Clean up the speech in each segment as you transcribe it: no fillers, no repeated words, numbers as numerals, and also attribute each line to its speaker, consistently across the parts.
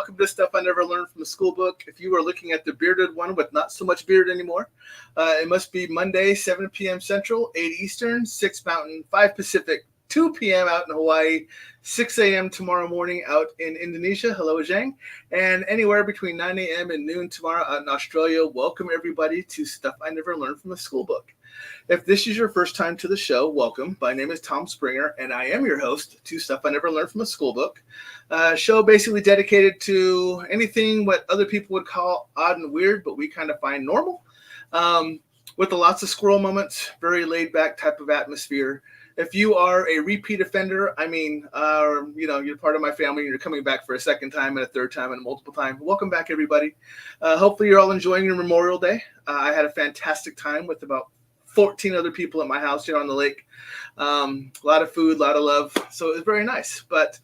Speaker 1: welcome to Stuff I Never Learned from the Schoolbook. If you are looking at the bearded one with not so much beard anymore, it must be Monday, 7 p.m. Central, 8 Eastern, 6 Mountain, 5 Pacific, 2 p.m. out in Hawaii, 6 a.m. tomorrow morning out in Indonesia. Hello, Zhang. And anywhere between 9 a.m. and noon tomorrow out in Australia. Welcome, everybody, to Stuff I Never Learned from the Schoolbook. If this is your first time to the show, welcome. My name is Tom Springer, and I am your host to Stuff I Never Learned from a Schoolbook. Show basically dedicated to anything what other people would call odd and weird, but we kind of find normal. With lots of squirrel moments, very laid-back type of atmosphere. If you are a repeat offender, you're part of my family and you're coming back for a second time and a third time and a multiple time, welcome back, everybody. Hopefully you're all enjoying your Memorial Day. I had a fantastic time with about 14 other people at my house here on the lake. A lot of food, a lot of love. So it was very nice, but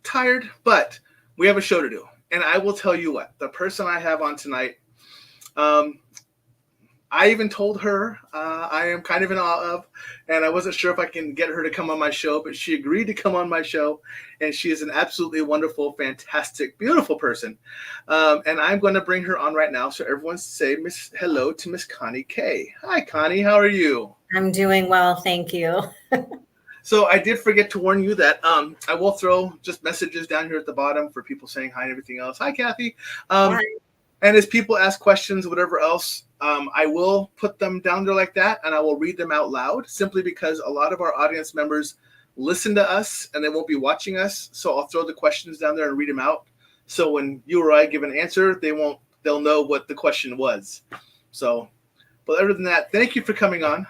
Speaker 1: tired, but we have a show to do. And I will tell you what, the person I have on tonight, I even told her I am kind of in awe of, and I wasn't sure if I can get her to come on my show, but she agreed to come on my show, and she is an absolutely wonderful, fantastic, beautiful person. And I'm going to bring her on right now, so everyone say hello to Miss Cahni K. Hi, Cahni. How are you?
Speaker 2: I'm doing well, thank you.
Speaker 1: So I did forget to warn you that I will throw just messages down here at the bottom for people saying hi and everything else. Hi, Kathy. Hi. And as people ask questions, whatever else, I will put them down there like that, and I will read them out loud, simply because a lot of our audience members listen to us, and they won't be watching us. So I'll throw the questions down there and read them out. So when you or I give an answer, they'll know what the question was. So, but other than that, thank you for coming on.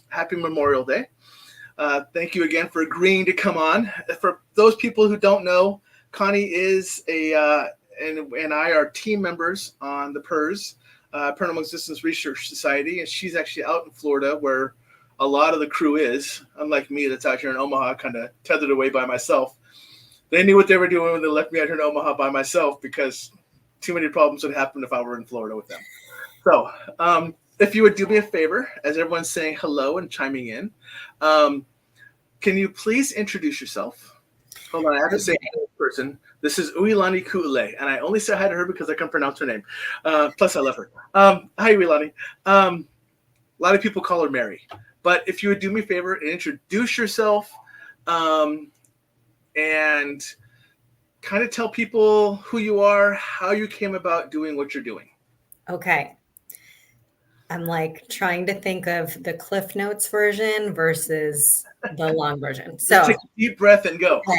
Speaker 1: Happy Memorial Day. Thank you again for agreeing to come on. For those people who don't know, Cahni is and I are team members on the PERS, Paranormal Existence Research Society, and she's actually out in Florida where a lot of the crew is, unlike me that's out here in Omaha, kind of tethered away by myself. They knew what they were doing when they left me out here in Omaha by myself, because too many problems would happen if I were in Florida with them. So if you would do me a favor, as everyone's saying hello and chiming in, can you please introduce yourself? Hold on, I have to say hi to this person. This is Uilani Ku'ule, and I only say hi to her because I can pronounce her name. Plus, I love her. Hi, Uilani. A lot of people call her Mary. But if you would do me a favor and introduce yourself and kind of tell people who you are, how you came about doing what you're doing.
Speaker 2: Okay. I'm like trying to think of the Cliff Notes version versus the long version. So
Speaker 1: take a deep breath and go.
Speaker 2: Okay.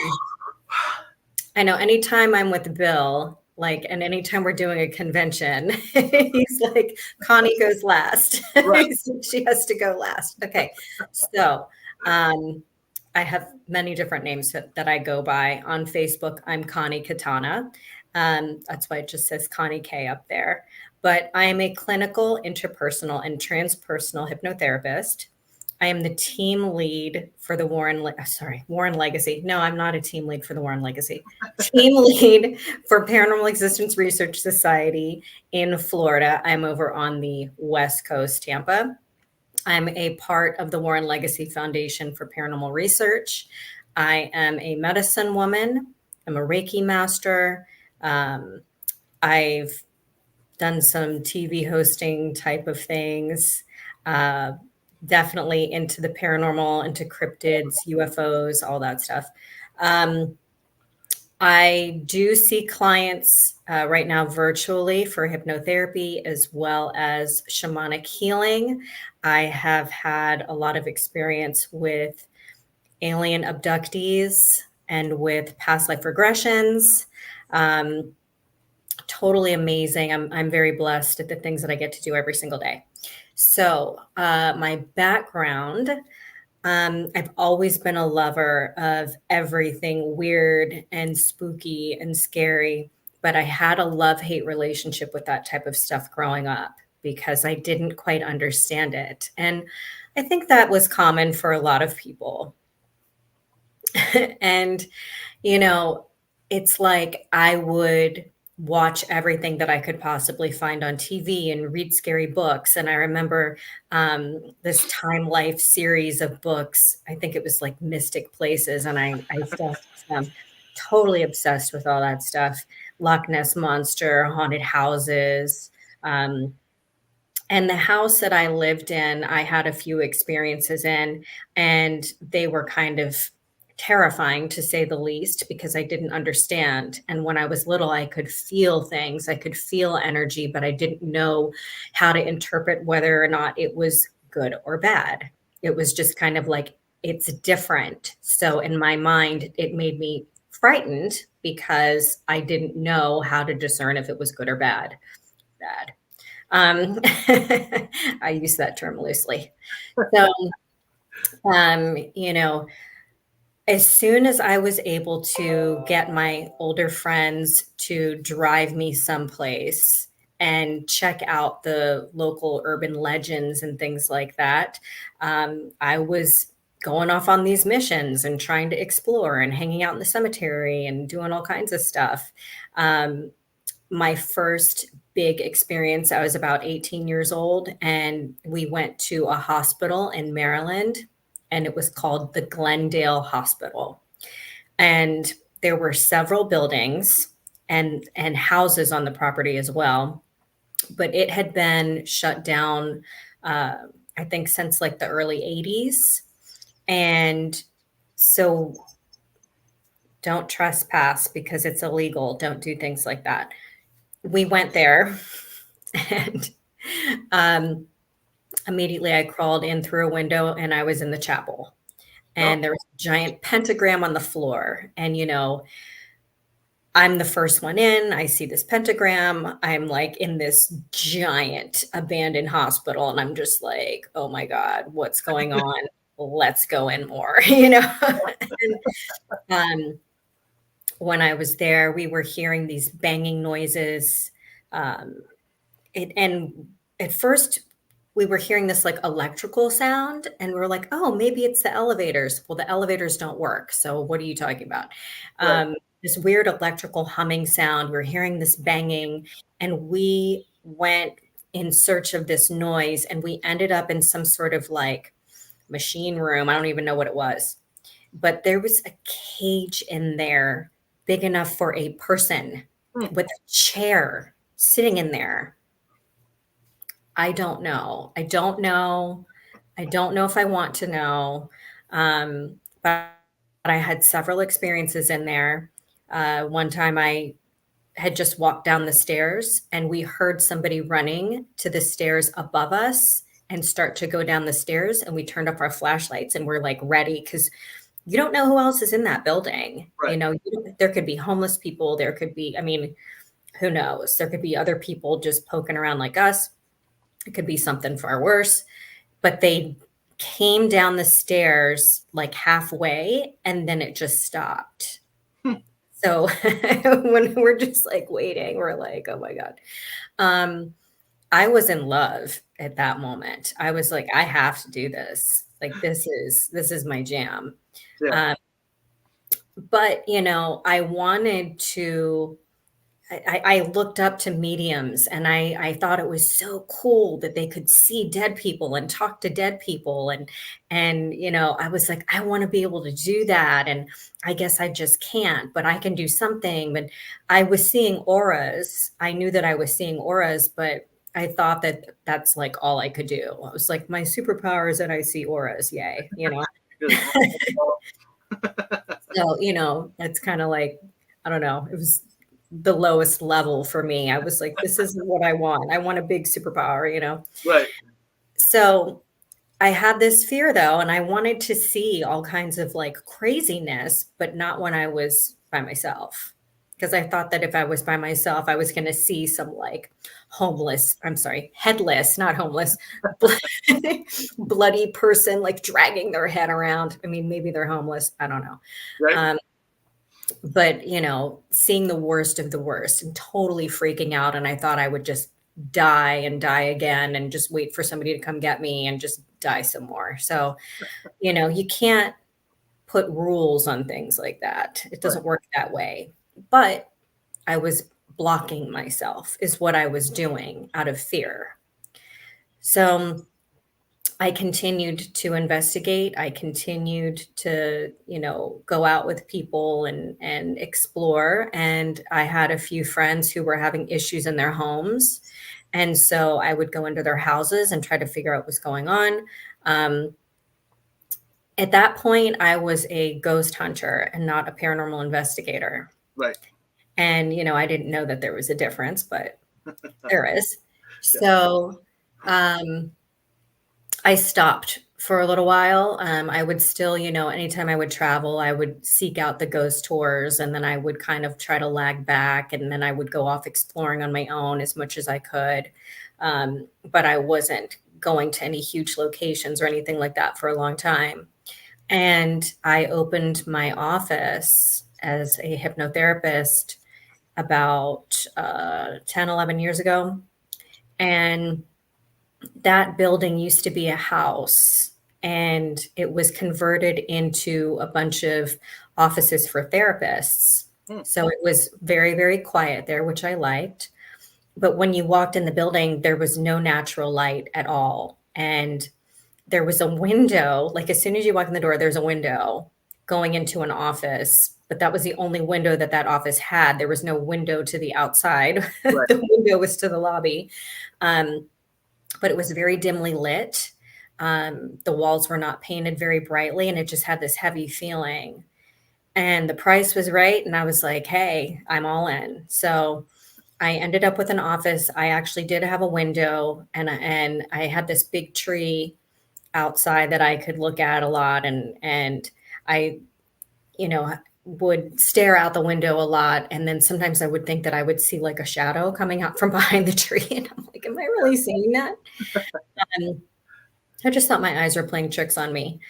Speaker 2: I know anytime I'm with Bill, and anytime we're doing a convention, he's like, Cahni goes last. Right. She has to go last. Okay. So I have many different names that I go by. On Facebook, I'm Cahni Katana. That's why it just says Cahni K up there. But I am a clinical, interpersonal, and transpersonal hypnotherapist. I am the team lead for the Warren Legacy. No, I'm not a team lead for the Warren Legacy. Team lead for Paranormal Existence Research Society in Florida. I'm over on the West Coast, Tampa. I'm a part of the Warren Legacy Foundation for Paranormal Research. I am a medicine woman. I'm a Reiki master. I've done some TV hosting type of things. Definitely into the paranormal, into cryptids, UFOs, all that stuff. I do see clients right now virtually for hypnotherapy as well as shamanic healing. I have had a lot of experience with alien abductees and with past life regressions. Totally amazing. I'm very blessed at the things that I get to do every single day. So my background, I've always been a lover of everything weird and spooky and scary, but I had a love-hate relationship with that type of stuff growing up because I didn't quite understand it. And I think that was common for a lot of people. And, it's like I would watch everything that I could possibly find on TV and read scary books. And I remember this Time Life series of books. I think it was like Mystic Places. And I still am totally obsessed with all that stuff. Loch Ness Monster, haunted houses. And the house that I lived in, I had a few experiences in, and they were kind of terrifying to say the least because I didn't understand. And when I was little, I could feel things, I could feel energy, but I didn't know how to interpret whether or not it was good or bad. It was just kind of like, it's different. So in my mind, it made me frightened because I didn't know how to discern if it was good or bad. Bad. I use that term loosely. So, you know, as soon as I was able to get my older friends to drive me someplace and check out the local urban legends and things like that, I was going off on these missions and trying to explore and hanging out in the cemetery and doing all kinds of stuff. My first big experience, I was about 18 years old, and we went to a hospital in Maryland, and it was called the Glendale Hospital. And there were several buildings and houses on the property as well, but it had been shut down, I think, since like the early 80s. And so don't trespass because it's illegal. Don't do things like that. We went there and immediately I crawled in through a window and I was in the chapel. And there was a giant pentagram on the floor. And, you know, I'm the first one in. I see this pentagram. I'm like in this giant abandoned hospital. And I'm just like, oh my God, what's going on? Let's go in more, you know? And, when I was there, we were hearing these banging noises. And at first, we were hearing this like electrical sound, and we are like, oh, maybe it's the elevators. Well, the elevators don't work. So what are you talking about? Right. This weird electrical humming sound. We're hearing this banging, and we went in search of this noise, and we ended up in some sort of like machine room. I don't even know what it was, but there was a cage in there big enough for a person with a chair sitting in there. I don't know. I don't know if I want to know. But I had several experiences in there. One time I had just walked down the stairs and we heard somebody running to the stairs above us and start to go down the stairs. And we turned off our flashlights and we're like ready because you don't know who else is in that building. Right. You know, there could be homeless people. There could be, I mean, who knows? There could be other people just poking around like us. It could be something far worse. But they came down the stairs like halfway and then it just stopped. So when we're just like waiting, we're like, oh my God. I was in love at that moment. I was like, I have to do this. Like, this is my jam. Yeah. But, you know, I wanted to, I looked up to mediums and I thought it was so cool that they could see dead people and talk to dead people. And, you know, I was like, I want to be able to do that. And I guess I just can't, but I can do something. But I was seeing auras. I knew that I was seeing auras, but I thought that that's like all I could do. It was like my superpower is that I see auras. Yay. You know? So, you know, it's kind of like, I don't know. It was the lowest level for me. I was like, this isn't what I want. I want a big superpower, you know? Right. So I had this fear though, and I wanted to see all kinds of like craziness, but not when I was by myself. Because I thought that if I was by myself, I was going to see some like headless, not homeless, bloody person like dragging their head around. I mean, maybe they're homeless. I don't know. Right. But, you know, seeing the worst of the worst and totally freaking out. And I thought I would just die and die again and just wait for somebody to come get me and just die some more. So, you know, you can't put rules on things like that. It doesn't work that way. But I was blocking myself is what I was doing out of fear. So I continued to investigate. I continued to, go out with people and explore. And I had a few friends who were having issues in their homes. And so I would go into their houses and try to figure out what's going on. At that point, I was a ghost hunter and not a paranormal investigator.
Speaker 1: Right.
Speaker 2: And, I didn't know that there was a difference, but there is. So I stopped for a little while. I would still, anytime I would travel, I would seek out the ghost tours, and then I would kind of try to lag back, and then I would go off exploring on my own as much as I could. But I wasn't going to any huge locations or anything like that for a long time. And I opened my office as a hypnotherapist about 10, 11 years ago. And that building used to be a house, and it was converted into a bunch of offices for therapists. So it was very, very quiet there, which I liked. But when you walked in the building, there was no natural light at all. And there was a window, like as soon as you walk in the door, there's a window going into an office, but that was the only window that office had. There was no window to the outside. Right. The window was to the lobby. But it was very dimly lit. The walls were not painted very brightly, and it just had this heavy feeling. And the price was right. And I was like, hey, I'm all in. So I ended up with an office. I actually did have a window, and I had this big tree outside that I could look at a lot. And I, would stare out the window a lot. And then sometimes I would think that I would see like a shadow coming out from behind the tree. And I'm like, am I really seeing that? I just thought my eyes were playing tricks on me.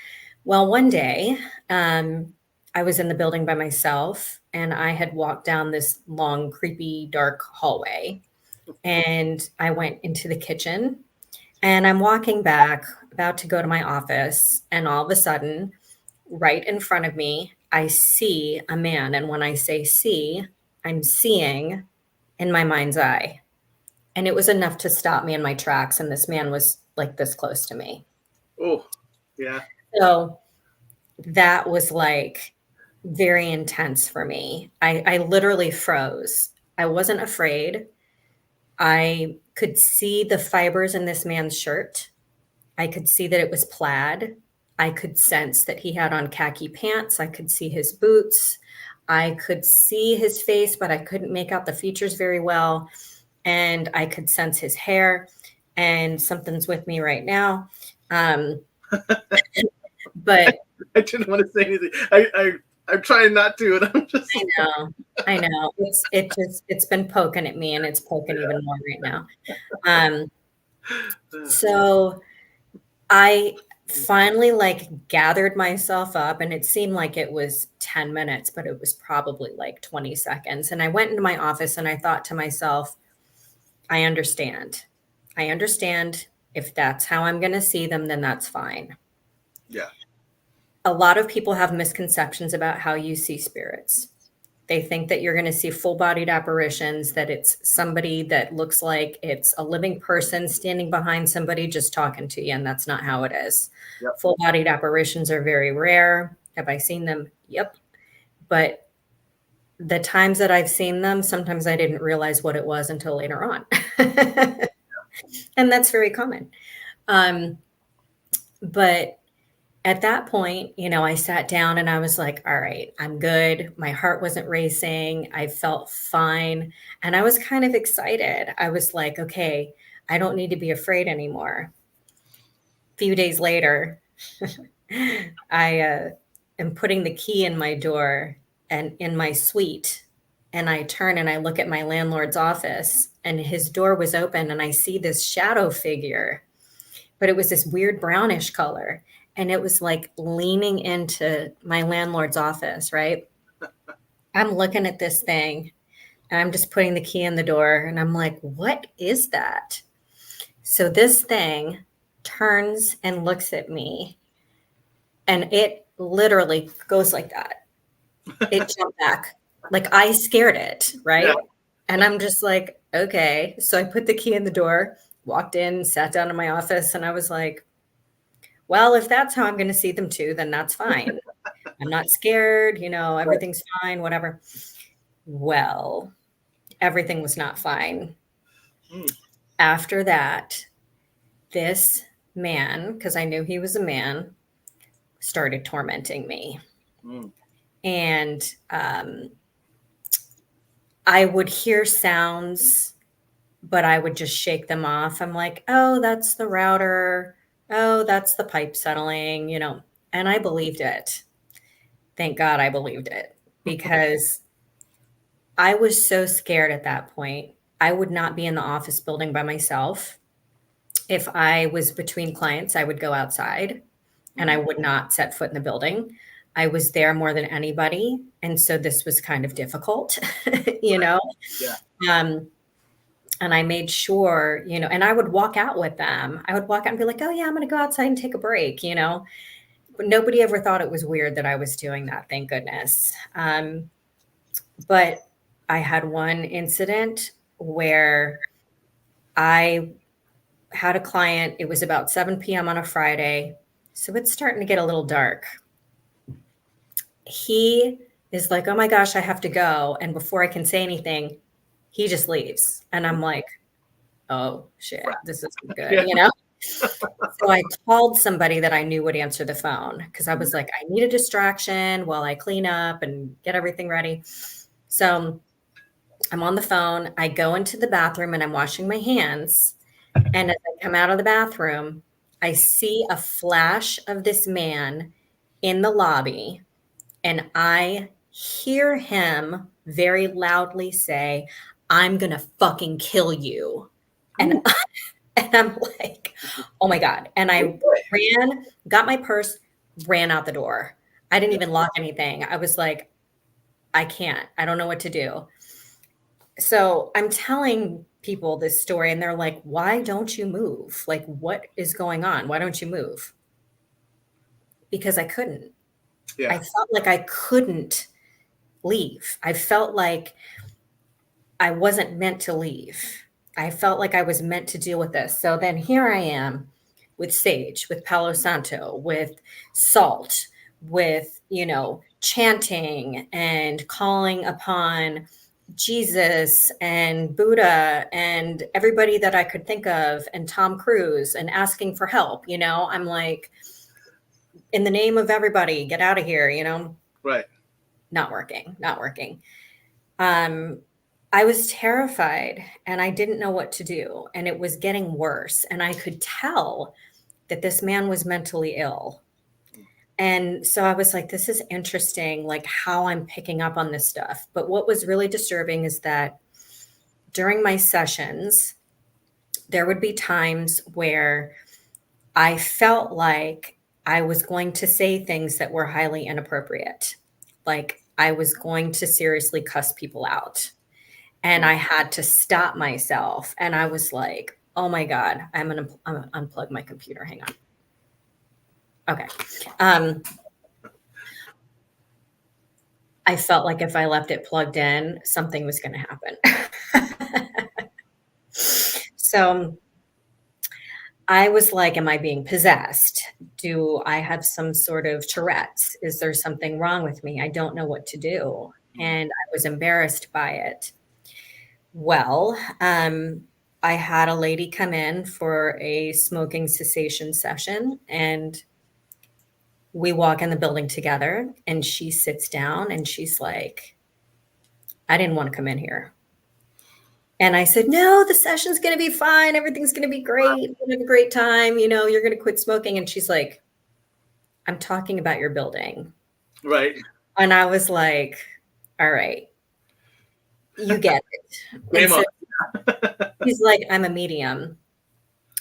Speaker 2: Well, one day I was in the building by myself, and I had walked down this long, creepy, dark hallway, and I went into the kitchen, and I'm walking back, about to go to my office. And all of a sudden, right in front of me, I see a man. And when I say see, I'm seeing in my mind's eye. And it was enough to stop me in my tracks. And this man was like this close to me.
Speaker 1: Oh, yeah.
Speaker 2: So that was like very intense for me. I literally froze. I wasn't afraid. I could see the fibers in this man's shirt. I could see that it was plaid. I could sense that he had on khaki pants. I could see his boots. I could see his face, but I couldn't make out the features very well. And I could sense his hair, and something's with me right now. But
Speaker 1: I didn't want to say anything. I'm trying not to, and I'm just.
Speaker 2: I know. It's been poking at me, and it's poking even more right now. So I finally gathered myself up, and it seemed like it was 10 minutes, but it was probably like 20 seconds. And I went into my office, and I thought to myself, I understand. If that's how I'm going to see them, then that's fine.
Speaker 1: Yeah.
Speaker 2: A lot of people have misconceptions about how you see spirits. They think that you're going to see full-bodied apparitions, that it's somebody that looks like it's a living person standing behind somebody just talking to you, and that's not how it is. Yep. Full-bodied apparitions are very rare. Have I seen them? Yep. But the times that I've seen them, sometimes I didn't realize what it was until later on. And that's very common. But at that point, I sat down and I was like, all right, I'm good. My heart wasn't racing. I felt fine. And I was kind of excited. I was like, okay, I don't need to be afraid anymore. A few days later, I am putting the key in my door and in my suite. And I turn and I look at my landlord's office, and his door was open, and I see this shadow figure, but it was this weird brownish color. And it was like leaning into my landlord's office, right? I'm looking at this thing, and I'm just putting the key in the door, and I'm like, what is that? So this thing turns and looks at me, and it literally goes like that. It jumped back. Like I scared it, right? And I'm just like, okay. So I put the key in the door, walked in, sat down in my office, and I was like, well, if that's how I'm going to see them too, then that's fine. I'm not scared, everything's fine, whatever. Well, everything was not fine. After that, this man, because I knew he was a man, started tormenting me. And I would hear sounds, but I would just shake them off. I'm like, oh, that's the router. Oh, that's the pipe settling, and I believed it. Thank God I believed it, because I was so scared at that point. I would not be in the office building by myself. If I was between clients, I would go outside and I would not set foot in the building. I was there more than anybody. And so this was kind of difficult,
Speaker 1: Yeah.
Speaker 2: And I made sure, and I would walk out with them. I would walk out and be like, oh yeah, I'm going to go outside and take a break, But nobody ever thought it was weird that I was doing that. Thank goodness. But I had one incident where I had a client. It was about 7 p.m. on a Friday. So it's starting to get a little dark. He is like, oh my gosh, I have to go. And before I can say anything, he just leaves. And I'm like, oh shit, this isn't good, So I called somebody that I knew would answer the phone, because I was like, I need a distraction while I clean up and get everything ready. So I'm on the phone. I go into the bathroom and I'm washing my hands. And as I come out of the bathroom, I see a flash of this man in the lobby, and I hear him very loudly say, I'm going to fucking kill you. And I'm like, oh my God. And I got my purse, ran out the door. I didn't even lock anything. I was like, I don't know what to do. So I'm telling people this story and they're like, why don't you move? Like, what is going on? Why don't you move? Because I couldn't.
Speaker 1: Yeah.
Speaker 2: I felt like I couldn't leave. I felt like I wasn't meant to leave. I felt like I was meant to deal with this. So then here I am with sage, with Palo Santo, with salt, with, chanting and calling upon Jesus and Buddha and everybody that I could think of, and Tom Cruise, and asking for help. I'm like, in the name of everybody, get out of here,
Speaker 1: Right.
Speaker 2: Not working. I was terrified and I didn't know what to do. And it was getting worse. And I could tell that this man was mentally ill. And so I was like, this is interesting, like how I'm picking up on this stuff. But what was really disturbing is that during my sessions, there would be times where I felt like I was going to say things that were highly inappropriate. Like I was going to seriously cuss people out. And I had to stop myself. And I was like, oh my God, I'm going to unplug my computer. Hang on. Okay. I felt like if I left it plugged in, something was going to happen. So I was like, am I being possessed? Do I have some sort of Tourette's? Is there something wrong with me? I don't know what to do. And I was embarrassed by it. Well, I had a lady come in for a smoking cessation session, and we walk in the building together, and she sits down and she's like, I didn't want to come in here. And I said, no, the session's going to be fine. Everything's going to be great. We're going to have a great time. You're going to quit smoking. And she's like, I'm talking about your building.
Speaker 1: Right.
Speaker 2: And I was like, all right, you get it. So he's like, I'm a medium.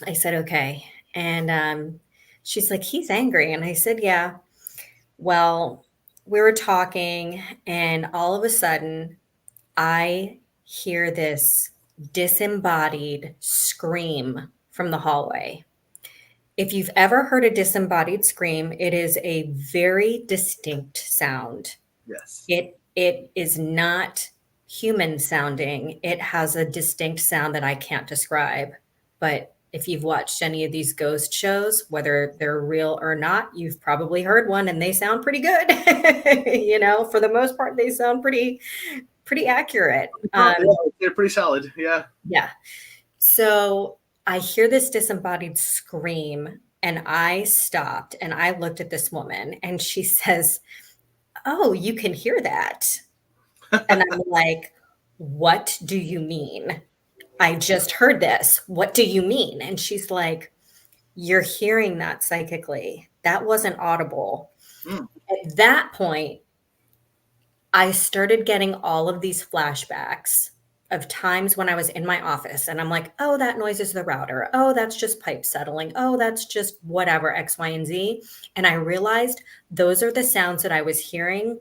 Speaker 2: I said, okay. And she's like, he's angry. And I said, yeah. Well, we were talking, and all of a sudden I hear this disembodied scream from the hallway. If you've ever heard a disembodied scream, it is a very distinct sound.
Speaker 1: Yes.
Speaker 2: It is not human sounding. It has a distinct sound that I can't describe. But if you've watched any of these ghost shows, whether they're real or not, you've probably heard one and they sound pretty good. For the most part, they sound pretty accurate.
Speaker 1: They're pretty solid. Yeah.
Speaker 2: Yeah. So I hear this disembodied scream, and I stopped and I looked at this woman, and she says, "Oh, you can hear that." And I'm like, "What do you mean? I just heard this. What do you mean?" And she's like, "You're hearing that psychically. That wasn't audible." At that point, I started getting all of these flashbacks of times when I was in my office and I'm like, "Oh, that noise is the router. Oh, that's just pipe settling. Oh, that's just whatever, X, Y, and Z." And I realized those are the sounds that I was hearing.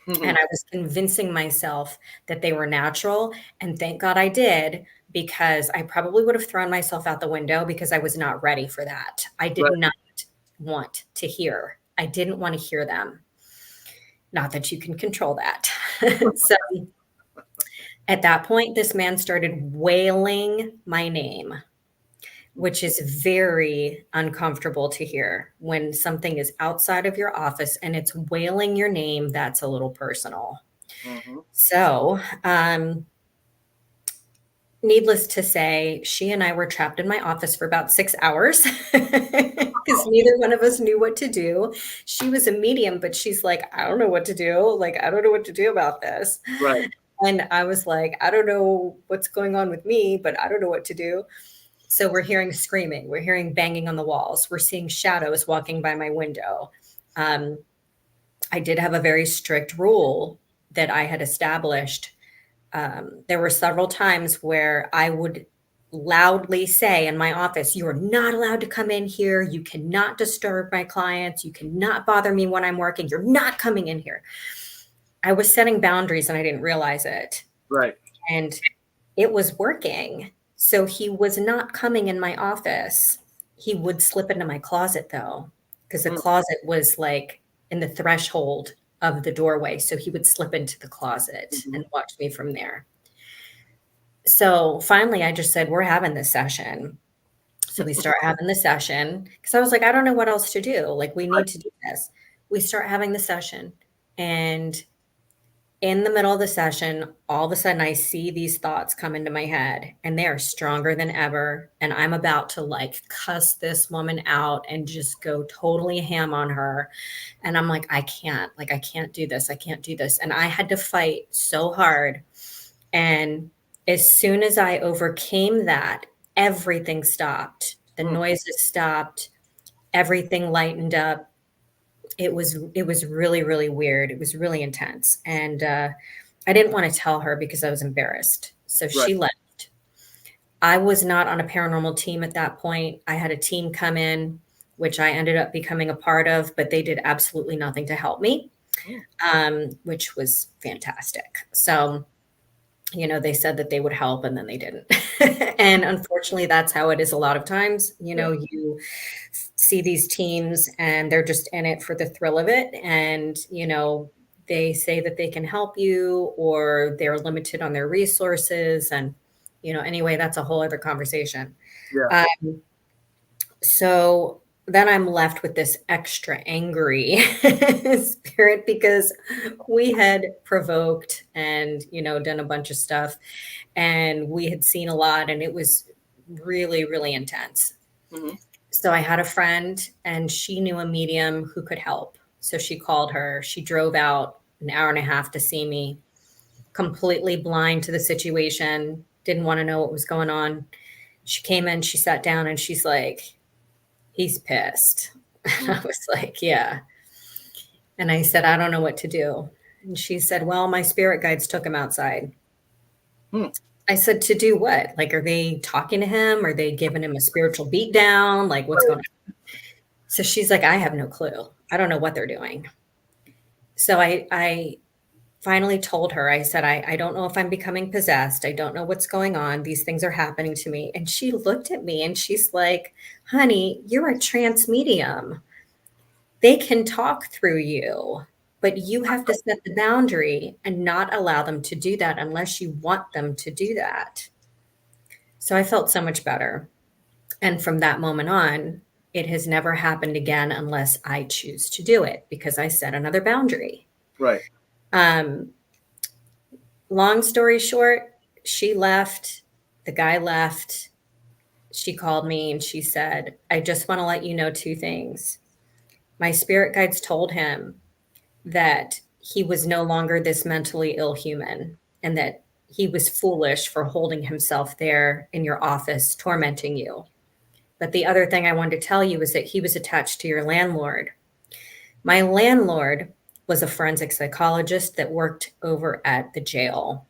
Speaker 2: And I was convincing myself that they were natural. And thank God I did, because I probably would have thrown myself out the window because I was not ready for that. I did not want to hear. I didn't want to hear them. Not that you can control that. So at that point, this man started wailing my name, which is very uncomfortable to hear when something is outside of your office and it's wailing your name. That's a little personal. So, needless to say, she and I were trapped in my office for about 6 hours because neither one of us knew what to do. She was a medium, but she's like, "I don't know what to do. Like, I don't know what to do about this."
Speaker 1: Right.
Speaker 2: And I was like, "I don't know what's going on with me, but I don't know what to do." So we're hearing screaming, we're hearing banging on the walls, we're seeing shadows walking by my window. I did have a very strict rule that I had established. There were several times where I would loudly say in my office, "You are not allowed to come in here. You cannot disturb my clients. You cannot bother me when I'm working. You're not coming in here." I was setting boundaries and I didn't realize it.
Speaker 1: Right.
Speaker 2: And it was working. So he was not coming in my office. He would slip into my closet though, because the closet was like in the threshold of the doorway. So he would slip into the closet and watch me from there. So finally I just said, "We're having this session." So we start having the session because I was like, "I don't know what else to do. Like, we need to do this." We start having the session, and in the middle of the session, all of a sudden I see these thoughts come into my head and they are stronger than ever. And I'm about to like cuss this woman out and just go totally ham on her. And I'm like, I can't do this. I can't do this. And I had to fight so hard. And as soon as I overcame that, everything stopped. The noises stopped. Everything lightened up. It was really, really weird. It was really intense. And I didn't want to tell her because I was embarrassed. So she left. I was not on a paranormal team at that point. I had a team come in, which I ended up becoming a part of, but they did absolutely nothing to help me, which was fantastic. So, they said that they would help and then they didn't. And unfortunately, that's how it is a lot of times. You see these teams and they're just in it for the thrill of it. And, they say that they can help you or they're limited on their resources. And, anyway, that's a whole other conversation.
Speaker 1: Yeah.
Speaker 2: So then I'm left with this extra angry spirit because we had provoked and, done a bunch of stuff and we had seen a lot and it was really, really intense. So I had a friend and she knew a medium who could help. So she called her. She drove out an hour and a half to see me, completely blind to the situation, didn't want to know what was going on. She came in, she sat down and she's like, "He's pissed." And I was like, "Yeah." And I said, "I don't know what to do." And she said, "Well, my spirit guides took him outside." I said, "To do what? Like, are they talking to him? Are they giving him a spiritual beat down? Like, what's going on?" So she's like, "I have no clue. I don't know what they're doing." So I finally told her, I said, I don't know if I'm becoming possessed. I don't know what's going on. These things are happening to me. And she looked at me and she's like, "Honey, you're a trance medium. They can talk through you." But you have to set the boundary and not allow them to do that unless you want them to do that. So I felt so much better. And from that moment on, it has never happened again unless I choose to do it because I set another boundary.
Speaker 1: Right.
Speaker 2: Long story short, she left, the guy left. She called me and she said, I just want to let you know two things. My spirit guides told him that he was no longer this mentally ill human and that he was foolish for holding himself there in your office, tormenting you. But the other thing I wanted to tell you is that he was attached to your landlord. My landlord was a forensic psychologist that worked over at the jail.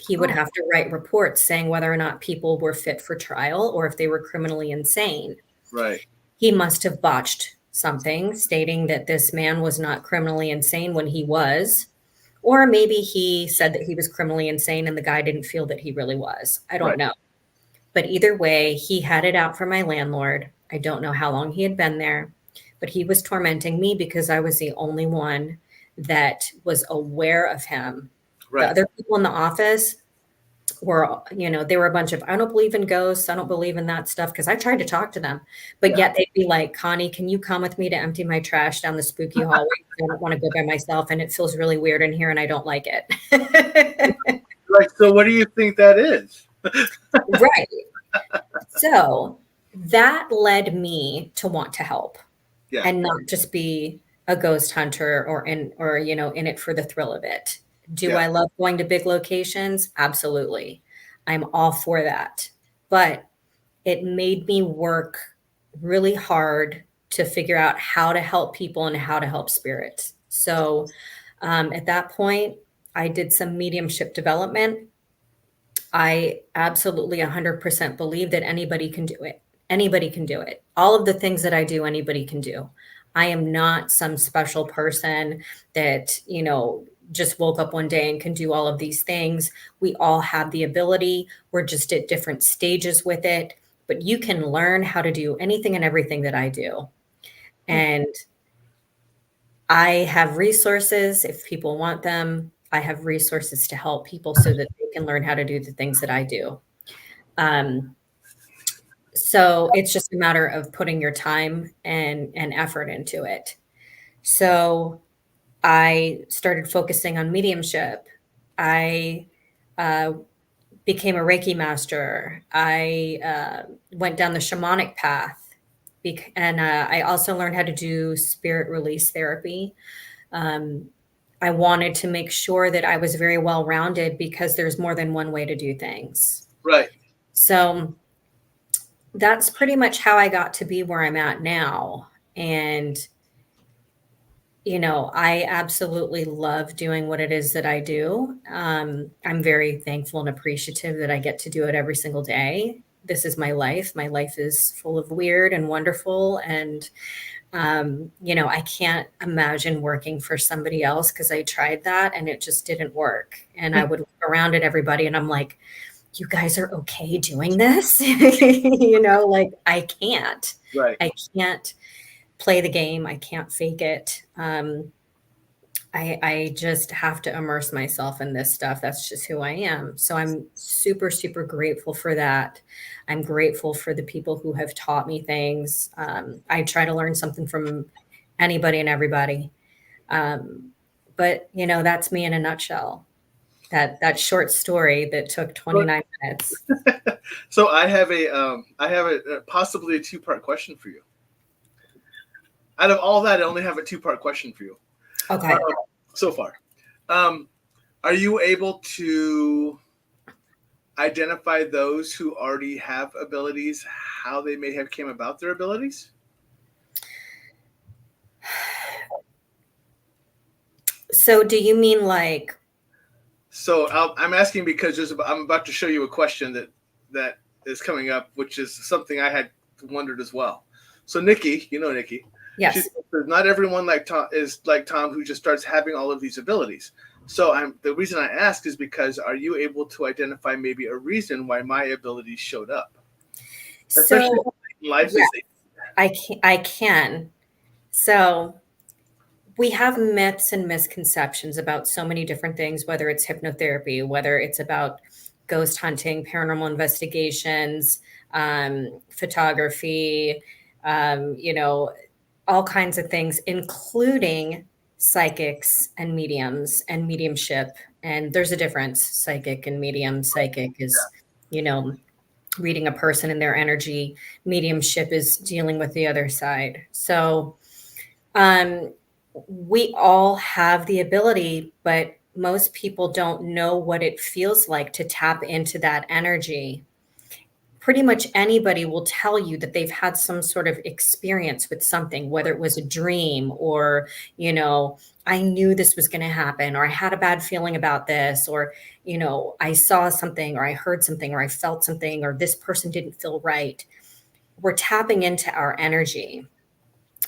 Speaker 2: He would have to write reports saying whether or not people were fit for trial or if they were criminally insane.
Speaker 1: Right.
Speaker 2: He must have botched something stating that this man was not criminally insane when he was, or maybe he said that he was criminally insane and the guy didn't feel that he really was. I don't know. But either way, he had it out for my landlord. I don't know how long he had been there, but he was tormenting me because I was the only one that was aware of him.
Speaker 1: Right.
Speaker 2: The other people in the office were, they were a bunch of, I don't believe in ghosts. I don't believe in that stuff. Cause I tried to talk to them, but yet they'd be like, Connie, can you come with me to empty my trash down the spooky hallway? I don't want to go by myself. And it feels really weird in here and I don't like it.
Speaker 1: Like, so what do you think that is?
Speaker 2: Right. So that led me to want to help and not just be a ghost hunter or in it for the thrill of it. Do I love going to big locations? Absolutely. I'm all for that. But it made me work really hard to figure out how to help people and how to help spirits. So at that point, I did some mediumship development. I absolutely 100% believe that anybody can do it. Anybody can do it. All of the things that I do, anybody can do. I am not some special person that, just woke up one day and can do all of these things. We all have the ability. We're just at different stages with it, but you can learn how to do anything and everything that I do. And I have resources if people want them. I have resources to help people so that they can learn how to do the things that I do. So it's just a matter of putting your time and effort into it. So I started focusing on mediumship. I became a Reiki master. I went down the shamanic path. And I also learned how to do spirit release therapy. I wanted to make sure that I was very well-rounded because there's more than one way to do things.
Speaker 1: Right.
Speaker 2: So that's pretty much how I got to be where I'm at now. And, I absolutely love doing what it is that I do. I'm very thankful and appreciative that I get to do it every single day. This is my life. My life is full of weird and wonderful. And, I can't imagine working for somebody else because I tried that and it just didn't work. And I would look around at everybody and I'm like, you guys are okay doing this? I can't.
Speaker 1: Right.
Speaker 2: I can't play the game. I can't fake it. I just have to immerse myself in this stuff. That's just who I am. So I'm super, super grateful for that. I'm grateful for the people who have taught me things. I try to learn something from anybody and everybody. But that's me in a nutshell. That short story that took 29 minutes.
Speaker 1: So I have a possibly a two-part question for you. Out of all that, I only have a two-part question for you.
Speaker 2: Okay.
Speaker 1: So far, are you able to identify those who already have abilities, how they may have came about their abilities?
Speaker 2: So do you mean like?
Speaker 1: So I'm asking because I'm about to show you a question that is coming up, which is something I had wondered as well. So Nikki, Nikki.
Speaker 2: Yes.
Speaker 1: She says, not everyone is like Tom who just starts having all of these abilities. So the reason I ask is because are you able to identify maybe a reason why my abilities showed up? Especially
Speaker 2: So
Speaker 1: in life.
Speaker 2: Yes, I can. So we have myths and misconceptions about so many different things, whether it's hypnotherapy, whether it's about ghost hunting, paranormal investigations, photography, all kinds of things, including psychics and mediums and mediumship. And there's a difference, psychic and medium. Psychic is, reading a person and their energy. Mediumship is dealing with the other side. So, we all have the ability, but most people don't know what it feels like to tap into that energy. Pretty much anybody will tell you that they've had some sort of experience with something, whether it was a dream or, I knew this was going to happen, or I had a bad feeling about this, or, I saw something, or I heard something, or I felt something, or this person didn't feel right. We're tapping into our energy.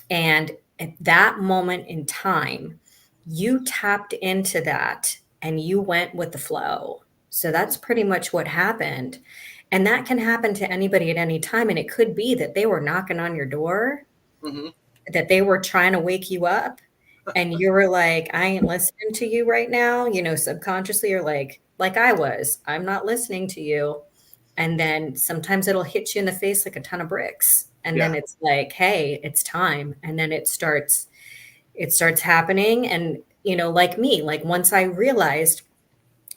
Speaker 2: And at that moment in time, you tapped into that and you went with the flow. So that's pretty much what happened. And that can happen to anybody at any time. And it could be that they were knocking on your door, that they were trying to wake you up. And you were like, I ain't listening to you right now. Subconsciously you're like I was, I'm not listening to you. And then sometimes it'll hit you in the face like a ton of bricks. And then it's like, hey, it's time. And then it starts happening. And, like me, like once I realized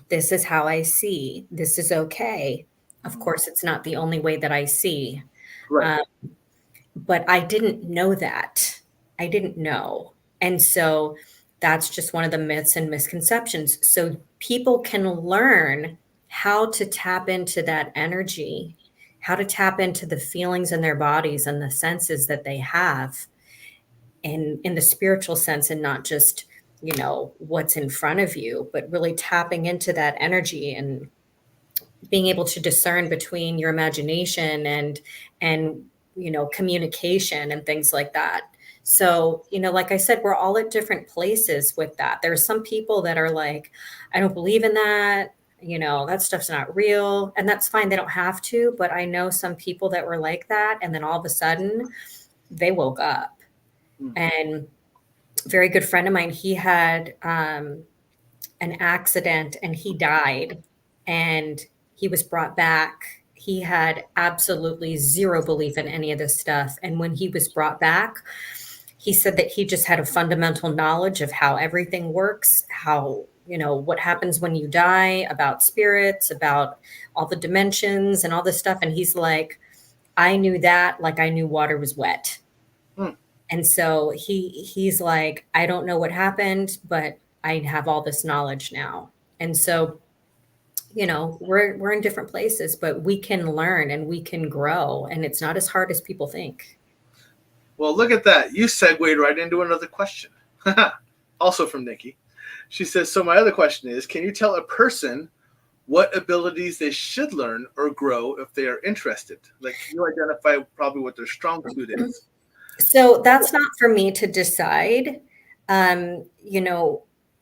Speaker 2: this is how I see, this is okay. Of course, it's not the only way that I see.
Speaker 1: Right.
Speaker 2: But I didn't know that. I didn't know. And so that's just one of the myths and misconceptions. So people can learn how to tap into that energy, how to tap into the feelings in their bodies and the senses that they have in the spiritual sense, and not just, what's in front of you, but really tapping into that energy and being able to discern between your imagination and communication and things like that. So, like I said, we're all at different places with that. There are some people that are like, I don't believe in that. That stuff's not real. And that's fine. They don't have to. But I know some people that were like that. And then all of a sudden they woke up. And a very good friend of mine, he had an accident and he died. And he was brought back. He had absolutely zero belief in any of this stuff. And when he was brought back, he said that he just had a fundamental knowledge of how everything works, how, what happens when you die, about spirits, about all the dimensions and all this stuff. And he's like, I knew that like I knew water was wet. And so he's like, I don't know what happened, but I have all this knowledge now. And so, we're in different places, but we can learn and we can grow, and it's not as hard as people think.
Speaker 1: Well, look at that. You segued right into another question. Also from Nikki. She says, so my other question is, can you tell a person what abilities they should learn or grow if they are interested? Like, can you identify probably what their strong suit is?
Speaker 2: So that's not for me to decide.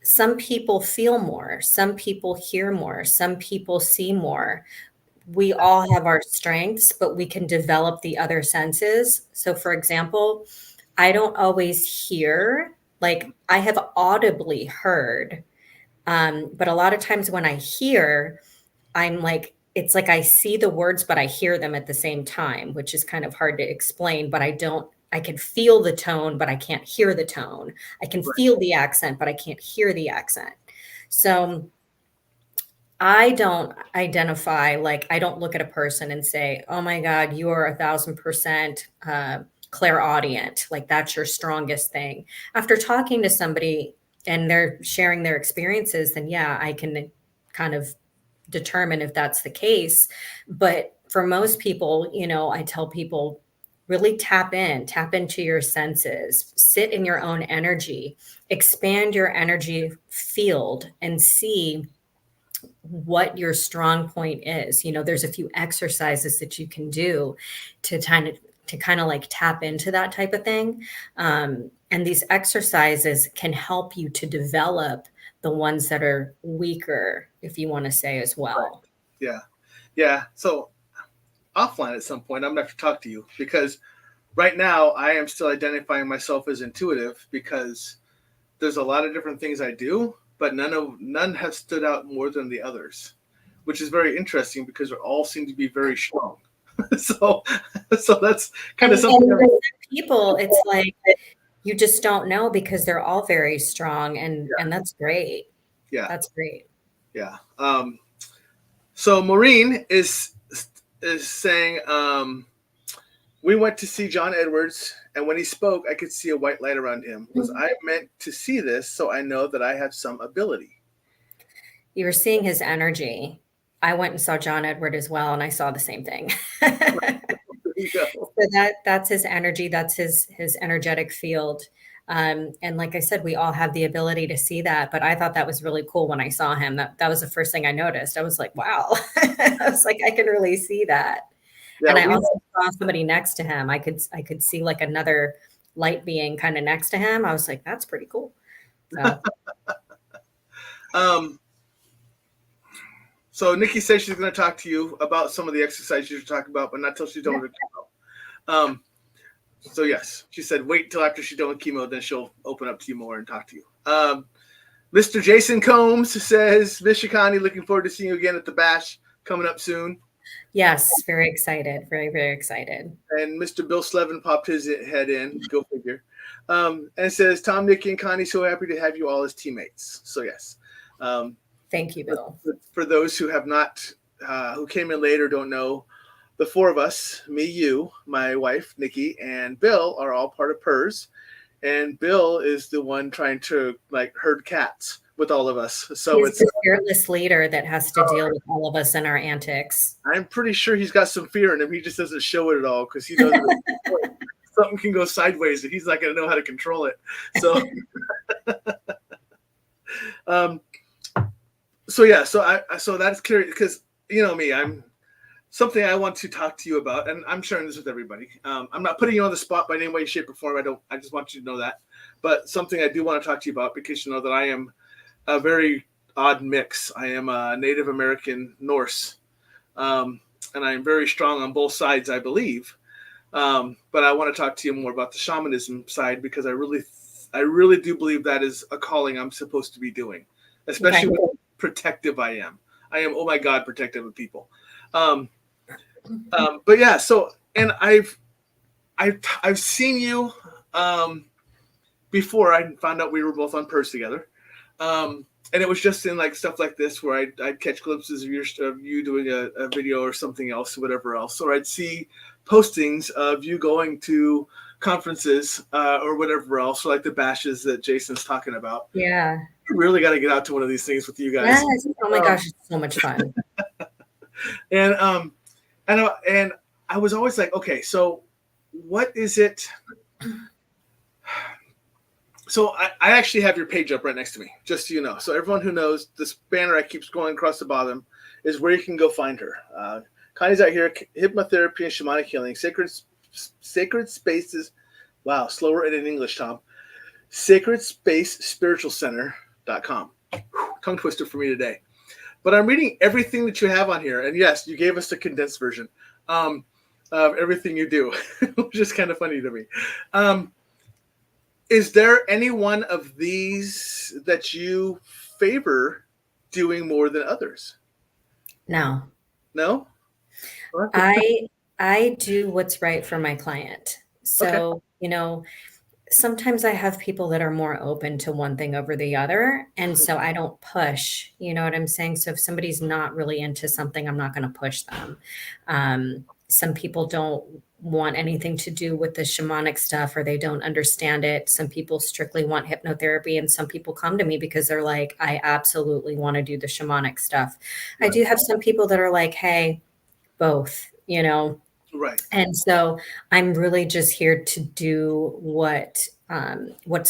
Speaker 2: Some people feel more, some people hear more, some people see more. We all have our strengths, but we can develop the other senses. So for example, I don't always hear, like I have audibly heard, but a lot of times when I hear, I'm like, it's like I see the words, but I hear them at the same time, which is kind of hard to explain, but I can feel the tone, but I can't hear the tone. I can feel the accent, but I can't hear the accent. So I don't identify, like, I don't look at a person and say, oh my God, you are 1,000% clairaudient. Like that's your strongest thing. After talking to somebody and they're sharing their experiences, then yeah, I can kind of determine if that's the case. But for most people, I tell people really tap into your senses, sit in your own energy, expand your energy field and see what your strong point is. There's a few exercises that you can do to kind of like tap into that type of thing. And these exercises can help you to develop the ones that are weaker, if you want to say as well.
Speaker 1: Right. Yeah. So offline at some point, I'm going to have to talk to you, because right now I am still identifying myself as intuitive, because there's a lot of different things I do, but none have stood out more than the others, which is very interesting because they all seem to be very strong. so that's kind of something.
Speaker 2: And with people, it's like you just don't know because they're all very strong, and that's great.
Speaker 1: Yeah,
Speaker 2: that's great.
Speaker 1: Yeah. So Maureen is saying, we went to see John Edwards, and when he spoke, I could see a white light around him. Was I meant to see this so I know that I have some ability?
Speaker 2: You were seeing his energy. I went and saw John Edward as well, and I saw the same thing. So that's his energy. That's his energetic field. And like I said, we all have the ability to see that. But I thought that was really cool when I saw him. That was the first thing I noticed. I was like, wow. I was like, I can really see that. Yeah, and I also saw somebody next to him. I could see like another light being kind of next to him. I was like, that's pretty cool. So.
Speaker 1: So Nikki says she's going to talk to you about some of the exercises you're talking about, but not till she's done with chemo. So yes, she said wait till after she's done with chemo, then she'll open up to you more and talk to you. Mr. Jason Combs says, Miss Cahni, looking forward to seeing you again at the Bash coming up soon.
Speaker 2: Yes, very excited. Very, very excited.
Speaker 1: And Mr. Bill Slevin popped his head in. Go figure. And it says, Tom, Nikki, and Connie, so happy to have you all as teammates. So yes.
Speaker 2: Thank you, Bill.
Speaker 1: For those who have not, who came in later, don't know, the four of us, me, you, my wife, Nikki, and Bill are all part of PERS. And Bill is the one trying to like herd cats with all of us. So
Speaker 2: he's the fearless leader that has to deal with all of us and our antics.
Speaker 1: I'm pretty sure he's got some fear in him. He just doesn't show it at all because he knows something can go sideways and he's not going to know how to control it. So, so that's curious because you know me, I'm something I want to talk to you about, and I'm sharing this with everybody. I'm not putting you on the spot by any way, shape, or form. I just want you to know that. But something I do want to talk to you about because you know that I am a very odd mix. I am a Native American Norse, and I am very strong on both sides, I believe. But I want to talk to you more about the shamanism side because I really do believe that is a calling I'm supposed to be doing, especially with how protective I am. I am, oh my God, protective of people. But yeah, so and I've seen you before I found out we were both on PERS together. And it was just in like stuff like this where I'd catch glimpses of you doing a video or something else, or whatever else. Or I'd see postings of you going to conferences or whatever else, or like the bashes that Jason's talking about.
Speaker 2: Yeah.
Speaker 1: You really got to get out to one of these things with you guys.
Speaker 2: Yes. Oh my gosh, it's so much fun.
Speaker 1: And I was always like, okay, so what is it? So I actually have your page up right next to me, just so you know. So everyone who knows, this banner I keep scrolling across the bottom is where you can go find her. Connie's out here, hypnotherapy and shamanic healing, sacred spaces. Wow, slower in English, Tom. SacredSpaceSpiritualCenter.com. Tongue twister for me today. But I'm reading everything that you have on here. And yes, you gave us the condensed version of everything you do, which is kind of funny to me. Is there any one of these that you favor doing more than others?
Speaker 2: No.
Speaker 1: No?
Speaker 2: I do what's right for my client. So, you know, sometimes I have people that are more open to one thing over the other. And so I don't push, you know what I'm saying? So if somebody's not really into something, I'm not going to push them. Some people don't want anything to do with the shamanic stuff or they don't understand it. Some people strictly want hypnotherapy and some people come to me because they're like, I absolutely want to do the shamanic stuff. Right. I do have some people that are like, hey, both, you know?
Speaker 1: Right.
Speaker 2: And so I'm really just here to do what's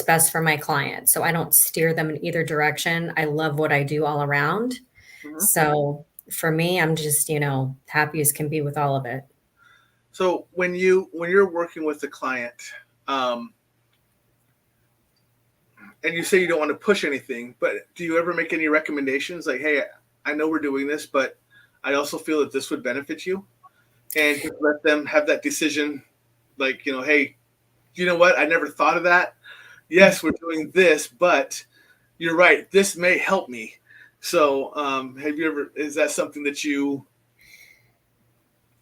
Speaker 2: best for my client. So I don't steer them in either direction. I love what I do all around. Mm-hmm. So for me, I'm just, you know, happy as can be with all of it.
Speaker 1: So when you're working with the client, and you say you don't want to push anything, but do you ever make any recommendations like, hey, I know we're doing this, but I also feel that this would benefit you? And just let them have that decision, like, you know, hey, you know what? I never thought of that. yes, we're doing this, but you're right, this may help me. So have you ever, is that something that you,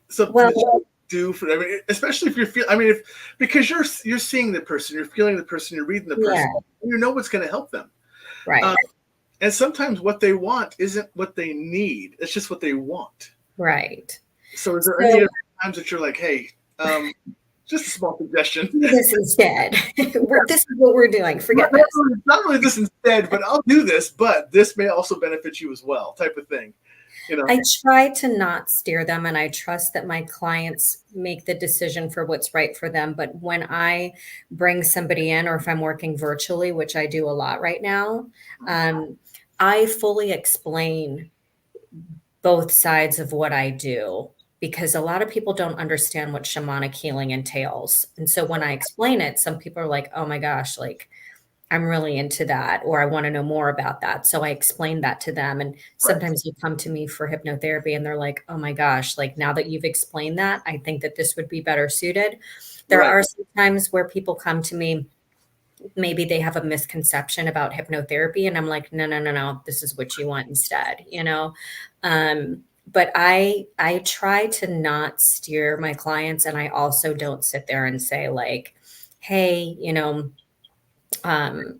Speaker 1: something that you do for, I mean, especially if you're feeling, I mean, if, because you're seeing the person, you're feeling the person, you're reading the person, you know what's going to help them.
Speaker 2: Right.
Speaker 1: And sometimes what they want isn't what they need. It's just what they want.
Speaker 2: Right.
Speaker 1: So is there any other times that you're like, hey, just a small suggestion.
Speaker 2: Do this instead. This is what we're doing. Forget this.
Speaker 1: Not really this instead, but I'll do this, but this may also benefit you as well, type of thing. You know?
Speaker 2: I try to not steer them, and I trust that my clients make the decision for what's right for them. But when I bring somebody in, or if I'm working virtually, which I do a lot right now, I fully explain both sides of what I do, because a lot of people don't understand what shamanic healing entails. And so when I explain it, some people are like, oh my gosh, like, I'm really into that, or I want to know more about that. So I explained that to them. And sometimes you come to me for hypnotherapy and they're like, oh my gosh, like now that you've explained that, I think that this would be better suited. There are some times where people come to me, maybe they have a misconception about hypnotherapy. And I'm like, no, this is what you want instead, you know? But I try to not steer my clients. And I also don't sit there and say like, hey, you know,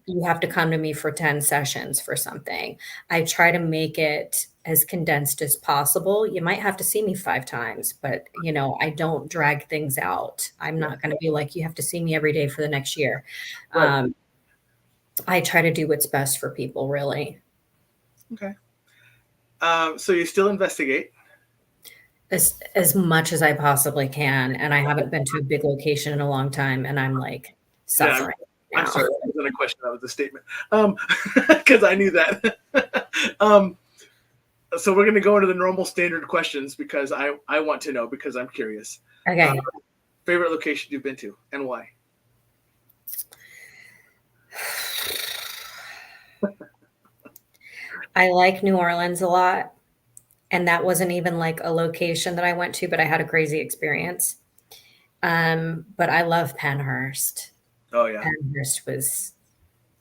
Speaker 2: you have to come to me for 10 sessions for something. I try to make it as condensed as possible. You might have to see me 5 times, but you know, I don't drag things out. I'm not going to be like, you have to see me every day for the next year. I try to do what's best for people, really.
Speaker 1: Okay. So you still investigate?
Speaker 2: As much as I possibly can. And I haven't been to a big location in a long time, and I'm like suffering.
Speaker 1: Yeah, I'm sorry, that wasn't a question, that was a statement. Because I knew that. So we're going to go into the normal standard questions because I want to know, because I'm curious.
Speaker 2: Okay.
Speaker 1: Favorite location you've been to and why?
Speaker 2: I like New Orleans a lot. And that wasn't even like a location that I went to, but I had a crazy experience. But I love Pennhurst.
Speaker 1: Oh yeah.
Speaker 2: Pennhurst was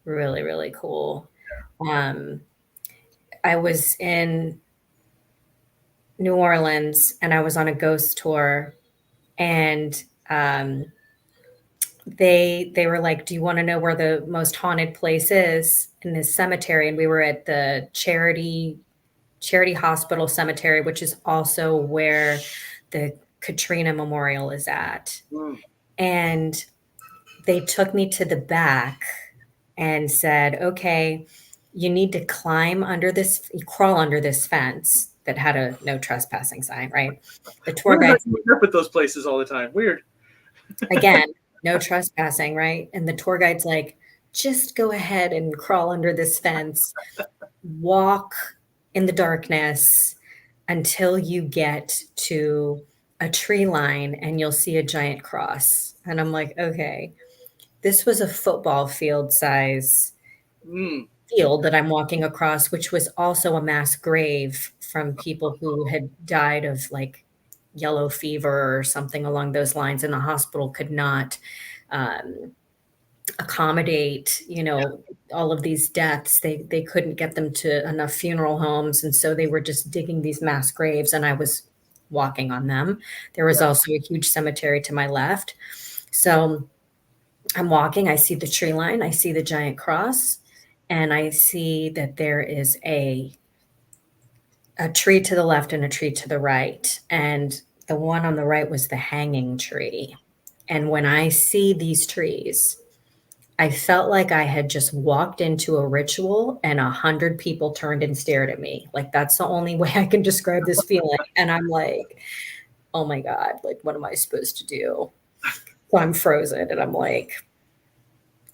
Speaker 2: really, really cool. I was in New Orleans and I was on a ghost tour, and they were like, do you want to know where the most haunted place is in this cemetery? And we were at the Charity Hospital Cemetery, which is also where the Katrina Memorial is at. And they took me to the back and said, okay, you need to crawl under this fence that had a no trespassing sign, right? The tour guide
Speaker 1: up at those places all the time. Weird.
Speaker 2: Again, no trespassing, right? And the tour guide's like, just go ahead and crawl under this fence, walk in the darkness until you get to a tree line and you'll see a giant cross. And I'm like, okay, this was a football field size field that I'm walking across, which was also a mass grave from people who had died of like yellow fever or something along those lines. And the hospital could not accommodate, you know, all of these deaths. They couldn't get them to enough funeral homes. And so they were just digging these mass graves, and I was walking on them. There was also a huge cemetery to my left. So I'm walking, I see the tree line, I see the giant cross, and I see that there is a tree to the left and a tree to the right. And the one on the right was the hanging tree. And when I see these trees, I felt like I had just walked into a ritual and 100 people turned and stared at me. Like, that's the only way I can describe this feeling. And I'm like, oh my God, like, what am I supposed to do? So I'm frozen and I'm like,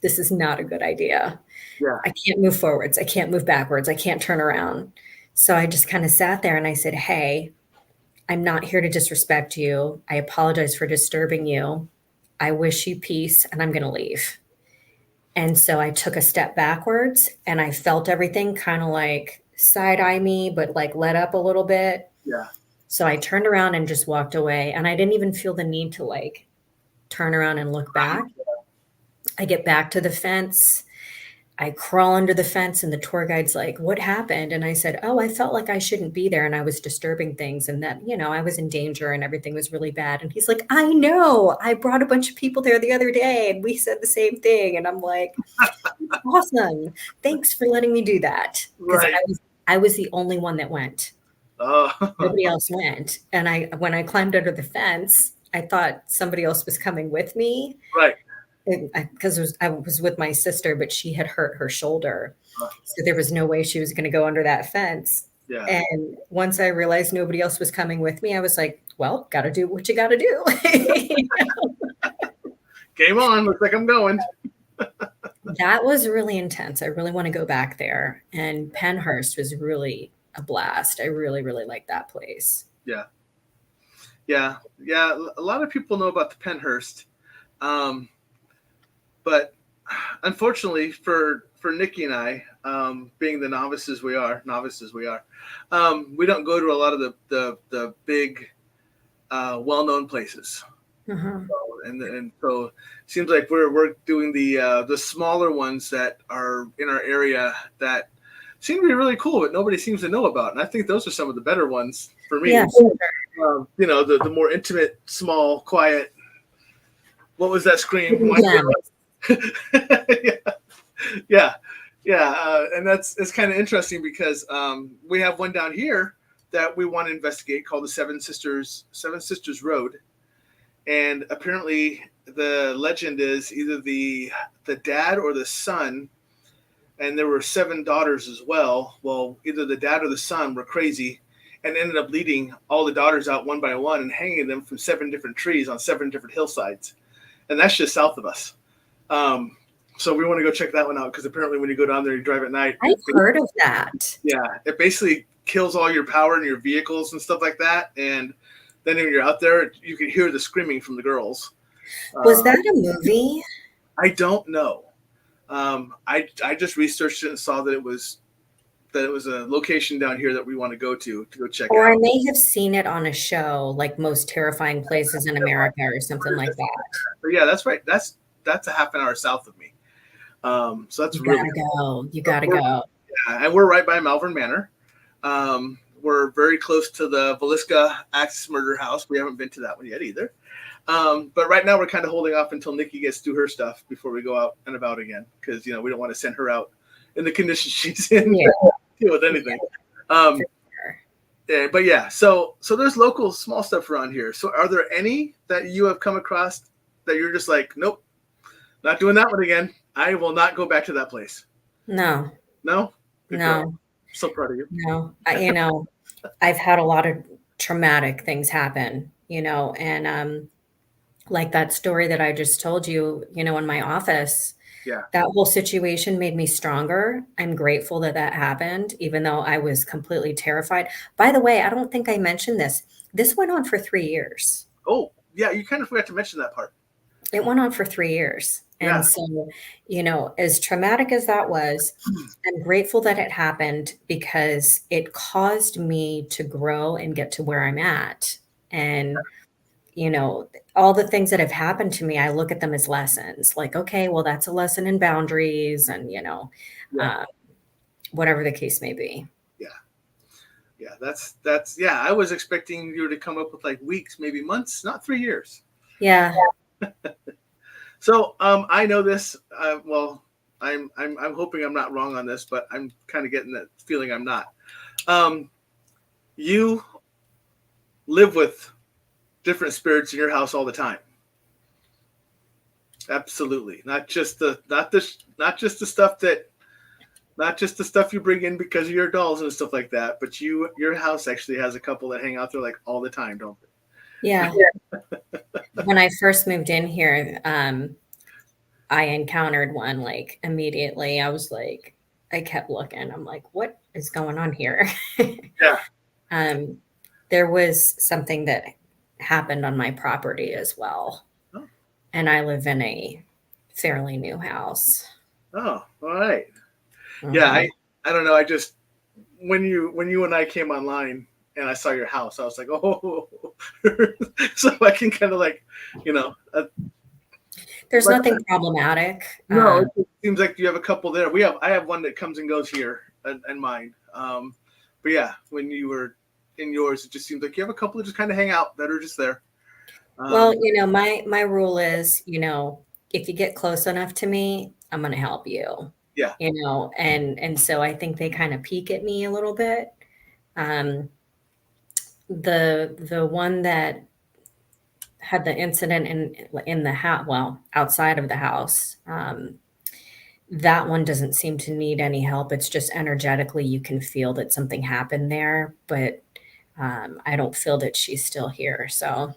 Speaker 2: this is not a good idea.
Speaker 1: Yeah.
Speaker 2: I can't move forwards. I can't move backwards. I can't turn around. So I just kind of sat there and I said, hey, I'm not here to disrespect you. I apologize for disturbing you. I wish you peace, and I'm going to leave. And so I took a step backwards and I felt everything kind of like side eye me, but like let up a little bit.
Speaker 1: Yeah.
Speaker 2: So I turned around and just walked away, and I didn't even feel the need to like turn around and look back. I get back to the fence. I crawl under the fence and the tour guide's like, what happened? And I said, oh, I felt like I shouldn't be there and I was disturbing things and that, I was in danger and everything was really bad. And he's like, I know, I brought a bunch of people there the other day and we said the same thing. And I'm like, awesome. Thanks for letting me do that. Because
Speaker 1: Right.
Speaker 2: I was the only one that went. Nobody else went. And when I climbed under the fence, I thought somebody else was coming with me.
Speaker 1: Right.
Speaker 2: Because I was with my sister, but she had hurt her shoulder. So there was no way she was going to go under that fence.
Speaker 1: Yeah.
Speaker 2: And once I realized nobody else was coming with me, I was like, well, got to do what you got to do.
Speaker 1: Game on. Looks like I'm going.
Speaker 2: That was really intense. I really want to go back there. And Pennhurst was really a blast. I really, really like that place.
Speaker 1: Yeah. Yeah. Yeah. A lot of people know about the Pennhurst. But unfortunately for Nikki and I, being the novices we are, we don't go to a lot of the big, well-known places.
Speaker 2: Uh-huh.
Speaker 1: And so it seems like we're doing the smaller ones that are in our area that seem to be really cool, but nobody seems to know about. And I think those are some of the better ones for me.
Speaker 2: Yeah,
Speaker 1: sure. The more intimate, small, quiet. What was that scream? Yeah. And it's kind of interesting because we have one down here that we want to investigate called the Seven Sisters Road. And apparently the legend is either the dad or the son, and there were 7 daughters as well. Well, either the dad or the son were crazy and ended up leading all the daughters out one by one and hanging them from 7 different trees on 7 different hillsides. And that's just south of us. So we want to go check that one out because apparently when you go down there, you drive at night.
Speaker 2: I've heard of that.
Speaker 1: Yeah, it basically kills all your power in your vehicles and stuff like that. And then when you're out there, you can hear the screaming from the girls.
Speaker 2: Was that a movie?
Speaker 1: I don't know. I just researched it and saw that it was a location down here that we want to go check out.
Speaker 2: Or I may have seen it on a show, like Most Terrifying Places in America or something like that.
Speaker 1: But yeah, that's right. That's a half an hour south of me. So that's
Speaker 2: You gotta go.
Speaker 1: Yeah, and we're right by Malvern Manor. We're very close to the Villisca Axe Murder House. We haven't been to that one yet either. But right now we're kind of holding off until Nikki gets through her stuff before we go out and about again. Because, we don't want to send her out in the condition she's in to deal with anything. Yeah, but yeah, so there's local small stuff around here. So are there any that you have come across that you're just like, nope, not doing that one again. I will not go back to that place.
Speaker 2: No.
Speaker 1: No?
Speaker 2: No.
Speaker 1: So proud of you.
Speaker 2: No. I've had a lot of traumatic things happen, and like that story that I just told you, in my office.
Speaker 1: Yeah.
Speaker 2: That whole situation made me stronger. I'm grateful that happened, even though I was completely terrified. By the way, I don't think I mentioned this. This went on for 3 years.
Speaker 1: Oh, yeah. You kind of forgot to mention that part.
Speaker 2: It went on for 3 years.
Speaker 1: Yeah.
Speaker 2: And so, as traumatic as that was, I'm grateful that it happened because it caused me to grow and get to where I'm at. And, all the things that have happened to me, I look at them as lessons. Like, okay, well, that's a lesson in boundaries and, whatever the case may be.
Speaker 1: Yeah. Yeah. That's I was expecting you to come up with like weeks, maybe months, not 3 years.
Speaker 2: Yeah.
Speaker 1: So I know this. Well, I'm hoping I'm not wrong on this, but I'm kind of getting that feeling I'm not. You live with different spirits in your house all the time. Absolutely, not just the stuff you bring in because of your dolls and stuff like that. But your house actually has a couple that hang out there like all the time, don't they?
Speaker 2: Yeah. When I first moved in here, I encountered one like immediately. I was like, I kept looking. I'm like, what is going on here?
Speaker 1: Yeah.
Speaker 2: There was something that happened on my property as well.
Speaker 1: Oh.
Speaker 2: And I live in a fairly new house.
Speaker 1: Oh, all right.
Speaker 2: Mm-hmm.
Speaker 1: Yeah, I don't know. I just when you and I came online and I saw your house, I was like, oh. So I can kind of like,
Speaker 2: There's nothing problematic.
Speaker 1: No, it seems like you have a couple there. I have one that comes and goes here and mine. But yeah, when you were in yours, it just seems like you have a couple that just kind of hang out that are just there.
Speaker 2: Well, my rule is, if you get close enough to me, I'm going to help you.
Speaker 1: Yeah.
Speaker 2: And so I think they kind of peek at me a little bit. The one that had the incident in the house, well, outside of the house, that one doesn't seem to need any help. It's just energetically you can feel that something happened there, but I don't feel that she's still here. So,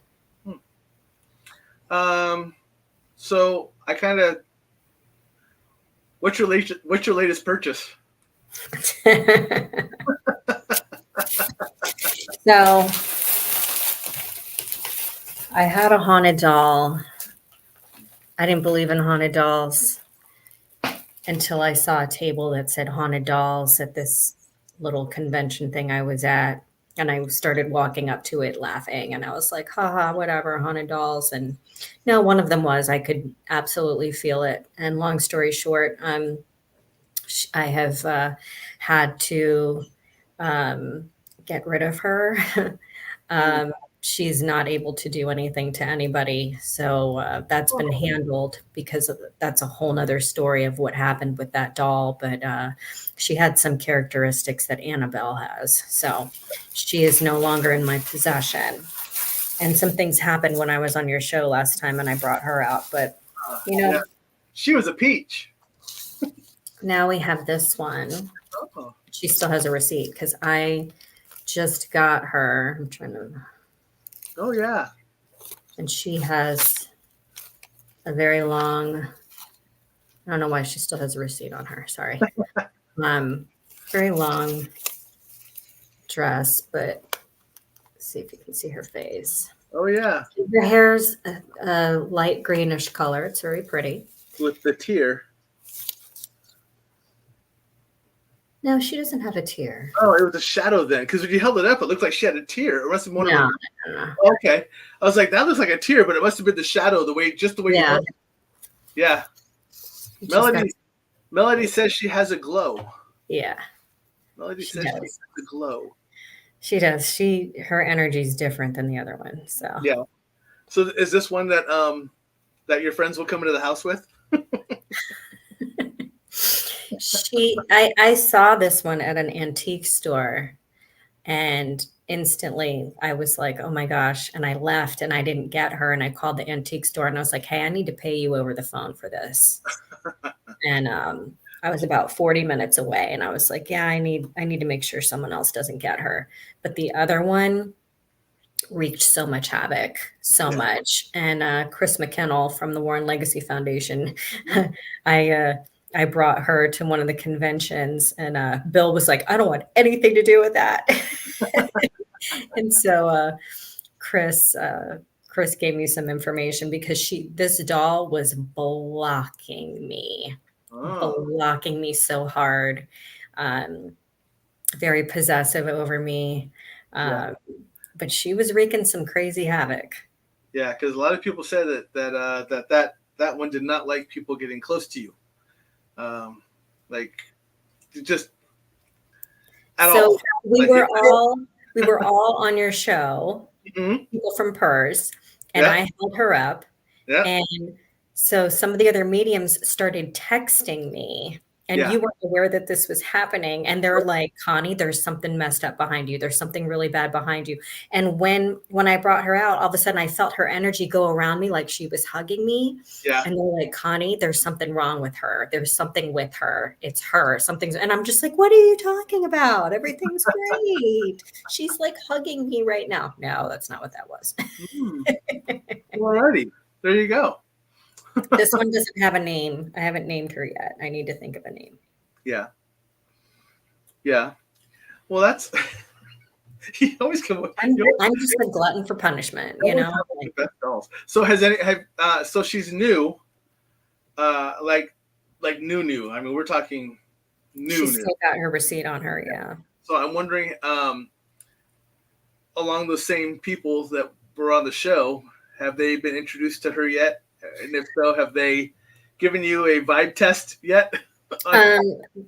Speaker 1: so I kind of, what's your latest purchase?
Speaker 2: So I had a haunted doll. I didn't believe in haunted dolls until I saw a table that said haunted dolls at this little convention thing I was at. And I started walking up to it laughing. And I was like, haha, whatever, haunted dolls. And no, one of them was. I could absolutely feel it. And long story short, I have had to get rid of her. She's not able to do anything to anybody. So that's been handled because that's a whole nother story of what happened with that doll. But she had some characteristics that Annabelle has. So she is no longer in my possession. And some things happened when I was on your show last time and I brought her out. But,
Speaker 1: yeah. She was a peach.
Speaker 2: Now we have this one. Oh. She still has a receipt because I just got her. I'm trying to...
Speaker 1: Oh, yeah.
Speaker 2: And she has a very long, I don't know why she still has a receipt on her. Sorry. Very long dress, but let's see if you can see her face.
Speaker 1: Oh, yeah.
Speaker 2: Her hair's a light greenish color. It's very pretty.
Speaker 1: With the tear.
Speaker 2: No, she doesn't have a tear.
Speaker 1: Oh, it was a shadow then. Because when you held it up, it looked like she had a tear. It must have been
Speaker 2: No.
Speaker 1: Okay. I was like, that looks like a tear, but it must have been the shadow, the way you held it. Yeah. Melody says she has a glow.
Speaker 2: Yeah.
Speaker 1: Melody says she has a glow.
Speaker 2: She does. Her energy is different than the other one. So
Speaker 1: yeah. So is this one that that your friends will come into the house with?
Speaker 2: I saw this one at an antique store and instantly I was like, oh my gosh. And I left and I didn't get her. And I called the antique store and I was like, hey, I need to pay you over the phone for this. And I was about 40 minutes away and I was like, yeah, I need to make sure someone else doesn't get her. But the other one wreaked so much havoc, so much. And Chris McKennell from the Warren Legacy Foundation, I brought her to one of the conventions and Bill was like, I don't want anything to do with that. And so Chris gave me some information because this doll was blocking me so hard, very possessive over me. But she was wreaking some crazy havoc.
Speaker 1: Yeah, because a lot of people said that one did not like people getting close to you. Like just at all.
Speaker 2: We were all on your show, people from PERS, and I held her up. Yeah. And so some of the other mediums started texting me, and you weren't aware that this was happening. And they're like, Connie, there's something messed up behind you. There's something really bad behind you. And when I brought her out, all of a sudden I felt her energy go around me like she was hugging me. Yeah. And they're like, Connie, there's something wrong with her. There's something with her. It's her. And I'm just like, what are you talking about? Everything's great. She's like hugging me right now. No, that's not what that was.
Speaker 1: Alrighty. There you go.
Speaker 2: This one doesn't have a name. I haven't named her yet. I need to think of a name.
Speaker 1: Yeah. Yeah. Well, that's you always come with.
Speaker 2: I'm just a glutton for punishment, you know.
Speaker 1: Best dolls. So so she's new, like new. I mean, we're talking new.
Speaker 2: She's still got her receipt on her, yeah.
Speaker 1: So I'm wondering, along those same people that were on the show, have they been introduced to her yet? And if so, have they given you a vibe test yet?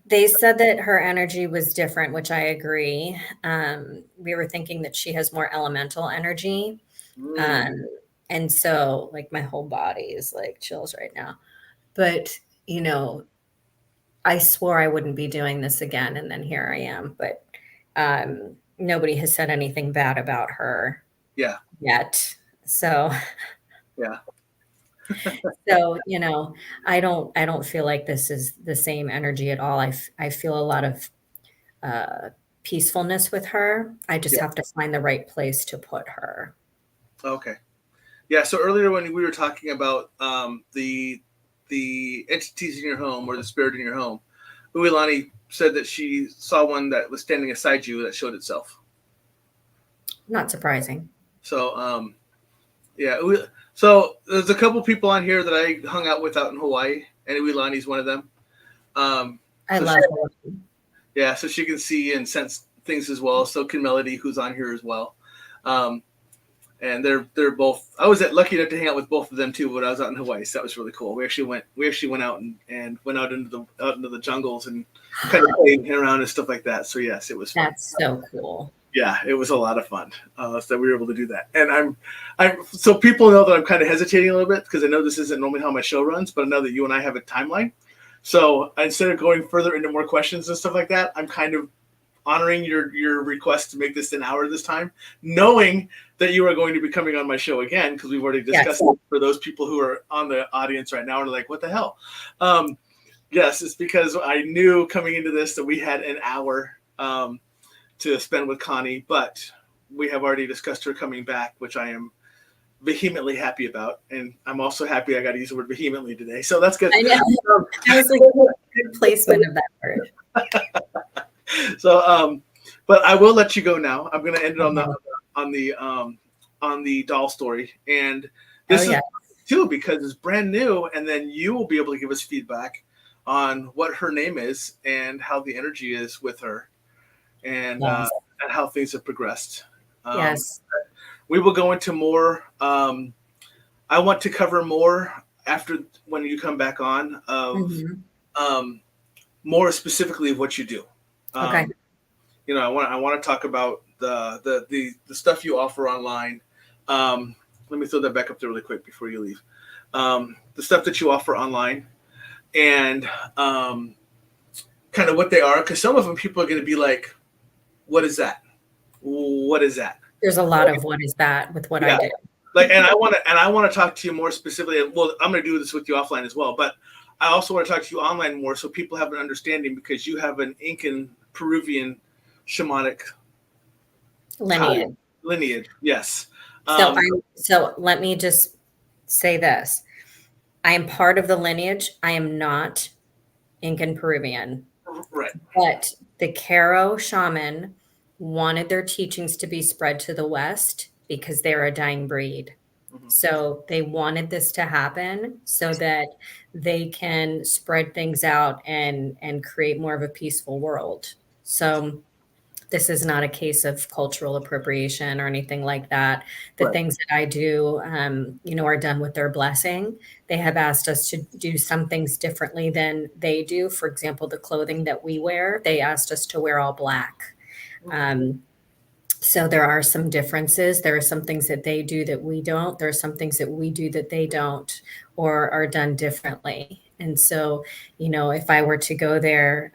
Speaker 2: They said that her energy was different, which I agree. We were thinking that she has more elemental energy. And so like my whole body is like chills right now. But, I swore I wouldn't be doing this again. And then here I am. But nobody has said anything bad about her yet. So
Speaker 1: Yeah.
Speaker 2: So, I don't feel like this is the same energy at all. I feel a lot of peacefulness with her. I just have to find the right place to put her.
Speaker 1: Okay. Yeah. So earlier when we were talking about the entities in your home or the spirit in your home, Uilani said that she saw one that was standing beside you that showed itself.
Speaker 2: Not surprising.
Speaker 1: So so there's a couple people on here that I hung out with out in Hawaii, and Uilani's one of them.
Speaker 2: I love Hawaii.
Speaker 1: Yeah, so she can see and sense things as well. So can Melody, who's on here as well. And they're both. I was lucky enough to hang out with both of them too when I was out in Hawaii. So that was really cool. We actually went out and went out into the jungles and kind of played around and stuff like that. So yes, it was fun.
Speaker 2: That's so cool.
Speaker 1: Yeah, it was a lot of fun. So we were able to do that. And I'm so people know that I'm kind of hesitating a little bit because I know this isn't normally how my show runs, but I know that you and I have a timeline. So instead of going further into more questions and stuff like that, I'm kind of honoring your request to make this an hour this time, knowing that you are going to be coming on my show again because we've already discussed it for those people who are on the audience right now and are like, what the hell? Yes, it's because I knew coming into this that we had an hour to spend with Cahni, but we have already discussed her coming back, which I am vehemently happy about. And I'm also happy I got to use the word vehemently today. So that's good.
Speaker 2: I know. I was like, good placement of that word.
Speaker 1: So, but I will let you go now. I'm going to end it on the doll story. And this is too, because it's brand new. And then you will be able to give us feedback on what her name is and how the energy is with her. And how things have progressed.
Speaker 2: Yes.
Speaker 1: We will go into more. I want to cover more after when you come back on of more specifically of what you do.
Speaker 2: Okay.
Speaker 1: I want to talk about the stuff you offer online. Let me throw that back up there really quick before you leave. The stuff that you offer online and kind of what they are, because some of them people are going to be like, what is that? What is that?
Speaker 2: There's a lot of what is that with what I do.
Speaker 1: And I want to talk to you more specifically. Well, I'm going to do this with you offline as well, but I also want to talk to you online more so people have an understanding because you have an Incan Peruvian shamanic lineage. Yes.
Speaker 2: So let me just say this. I am part of the lineage. I am not Incan Peruvian.
Speaker 1: Right.
Speaker 2: But the Caro shaman wanted their teachings to be spread to the West because they're a dying breed. So they wanted this to happen so that they can spread things out and create more of a peaceful world. So this is not a case of cultural appropriation or anything like that. The things that I do, are done with their blessing. They have asked us to do some things differently than they do. For example, the clothing that we wear, they asked us to wear all black. So there are some differences. There are some things that they do that we don't. There are some things that we do that they don't or are done differently. And so, if I were to go there,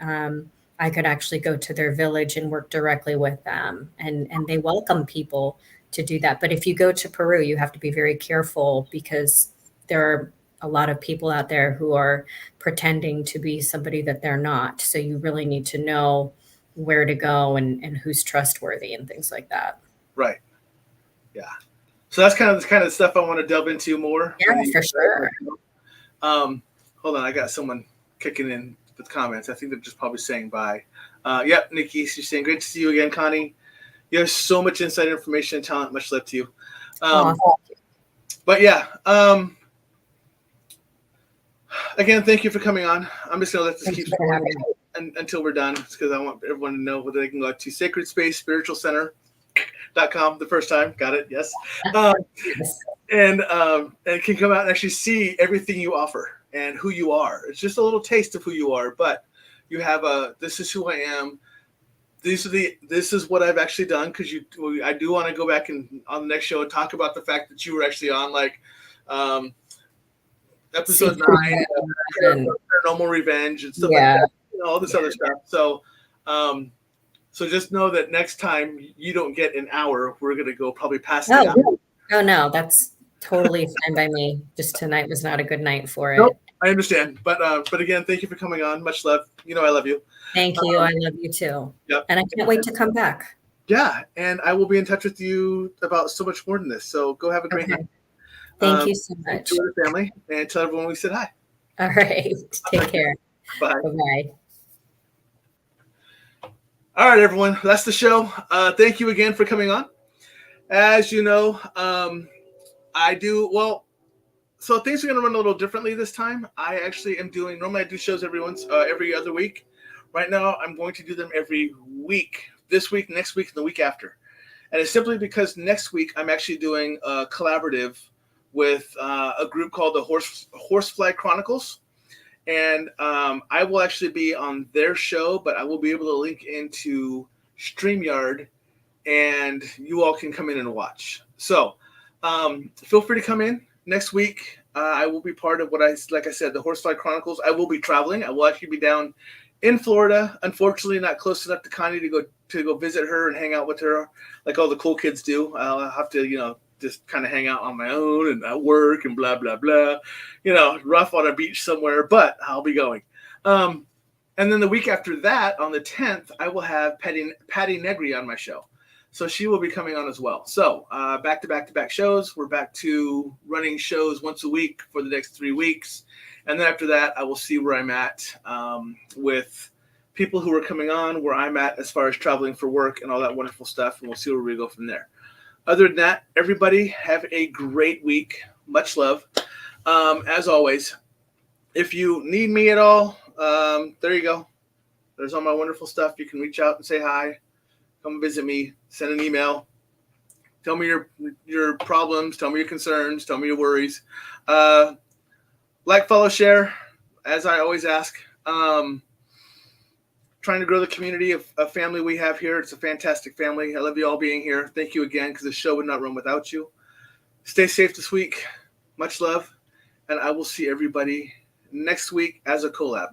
Speaker 2: I could actually go to their village and work directly with them. And they welcome people to do that. But if you go to Peru, you have to be very careful because there are a lot of people out there who are pretending to be somebody that they're not. So you really need to know where to go and who's trustworthy and things like that.
Speaker 1: Right. Yeah. So that's kind of stuff I want to delve into more.
Speaker 2: Yeah, for sure.
Speaker 1: Hold on. I got someone kicking in with comments. I think they're just probably saying bye. Yep, Nikki, she's saying, great to see you again, Cahni. You have so much insight, information, and talent. Much love to you. But yeah, again, thank you for coming on. I'm just going to let this keep until we're done because I want everyone to know whether they can go to Sacred Space Spiritual Center .com the first time. Got it. Yes.
Speaker 2: Yes.
Speaker 1: And can come out and actually see everything you offer and who you are. It's just a little taste of who you are, but you have this is who I am. This is what I've actually done, because I do want to go back and on the next show and talk about the fact that you were actually on episode 9, Paranormal Revenge and stuff like that, all this other stuff. So so just know that next time you don't get an hour, we're gonna go probably past the hour.
Speaker 2: Oh no, that's totally fine by me. Just tonight was not a good night for it.
Speaker 1: Nope, I understand, but again, thank you for coming on. Much love. I love you.
Speaker 2: Thank you. I love you too.
Speaker 1: Yep.
Speaker 2: And I can't wait to come back.
Speaker 1: Yeah, and I will be in touch with you about so much more than this. So go have a great night.
Speaker 2: Thank you so much.
Speaker 1: Enjoy the family and tell everyone we said hi.
Speaker 2: All right. Take care.
Speaker 1: Bye.
Speaker 2: Bye-bye.
Speaker 1: All right, everyone. That's the show. Thank you again for coming on. As you know, I do, well, so things are going to run a little differently this time. I actually am normally I do shows every other week. Right now, I'm going to do them every week. This week, next week, and the week after. And it's simply because next week, I'm actually doing a collaborative with a group called the Horsefly Chronicles. And I will actually be on their show, but I will be able to link into StreamYard, and you all can come in and watch. So feel free to come in next week. I will be part of like I said, the Horsefly Chronicles. I will be traveling. I will actually be down in Florida. Unfortunately, not close enough to Cahni to go visit her and hang out with her like all the cool kids do. I'll have to, just kind of hang out on my own and at work and blah, blah, blah, rough on a beach somewhere, but I'll be going. And then the week after that, on the 10th, I will have Patty Negri on my show. So she will be coming on as well. So back-to-back shows. We're back to running shows once a week for the next 3 weeks. And then after that, I will see where I'm at with people who are coming on, where I'm at as far as traveling for work and all that wonderful stuff. And we'll see where we go from there. Other than that, everybody have a great week. Much love. As always, if you need me at all, there you go. There's all my wonderful stuff. You can reach out and say hi. Come visit me. Send an email. Tell me your problems. Tell me your concerns. Tell me your worries. Like, follow, share, as I always ask. Trying to grow the community of family we have here. It's a fantastic family. I love you all being here. Thank you again, because the show would not run without you. Stay safe this week. Much love. And I will see everybody next week as a collab.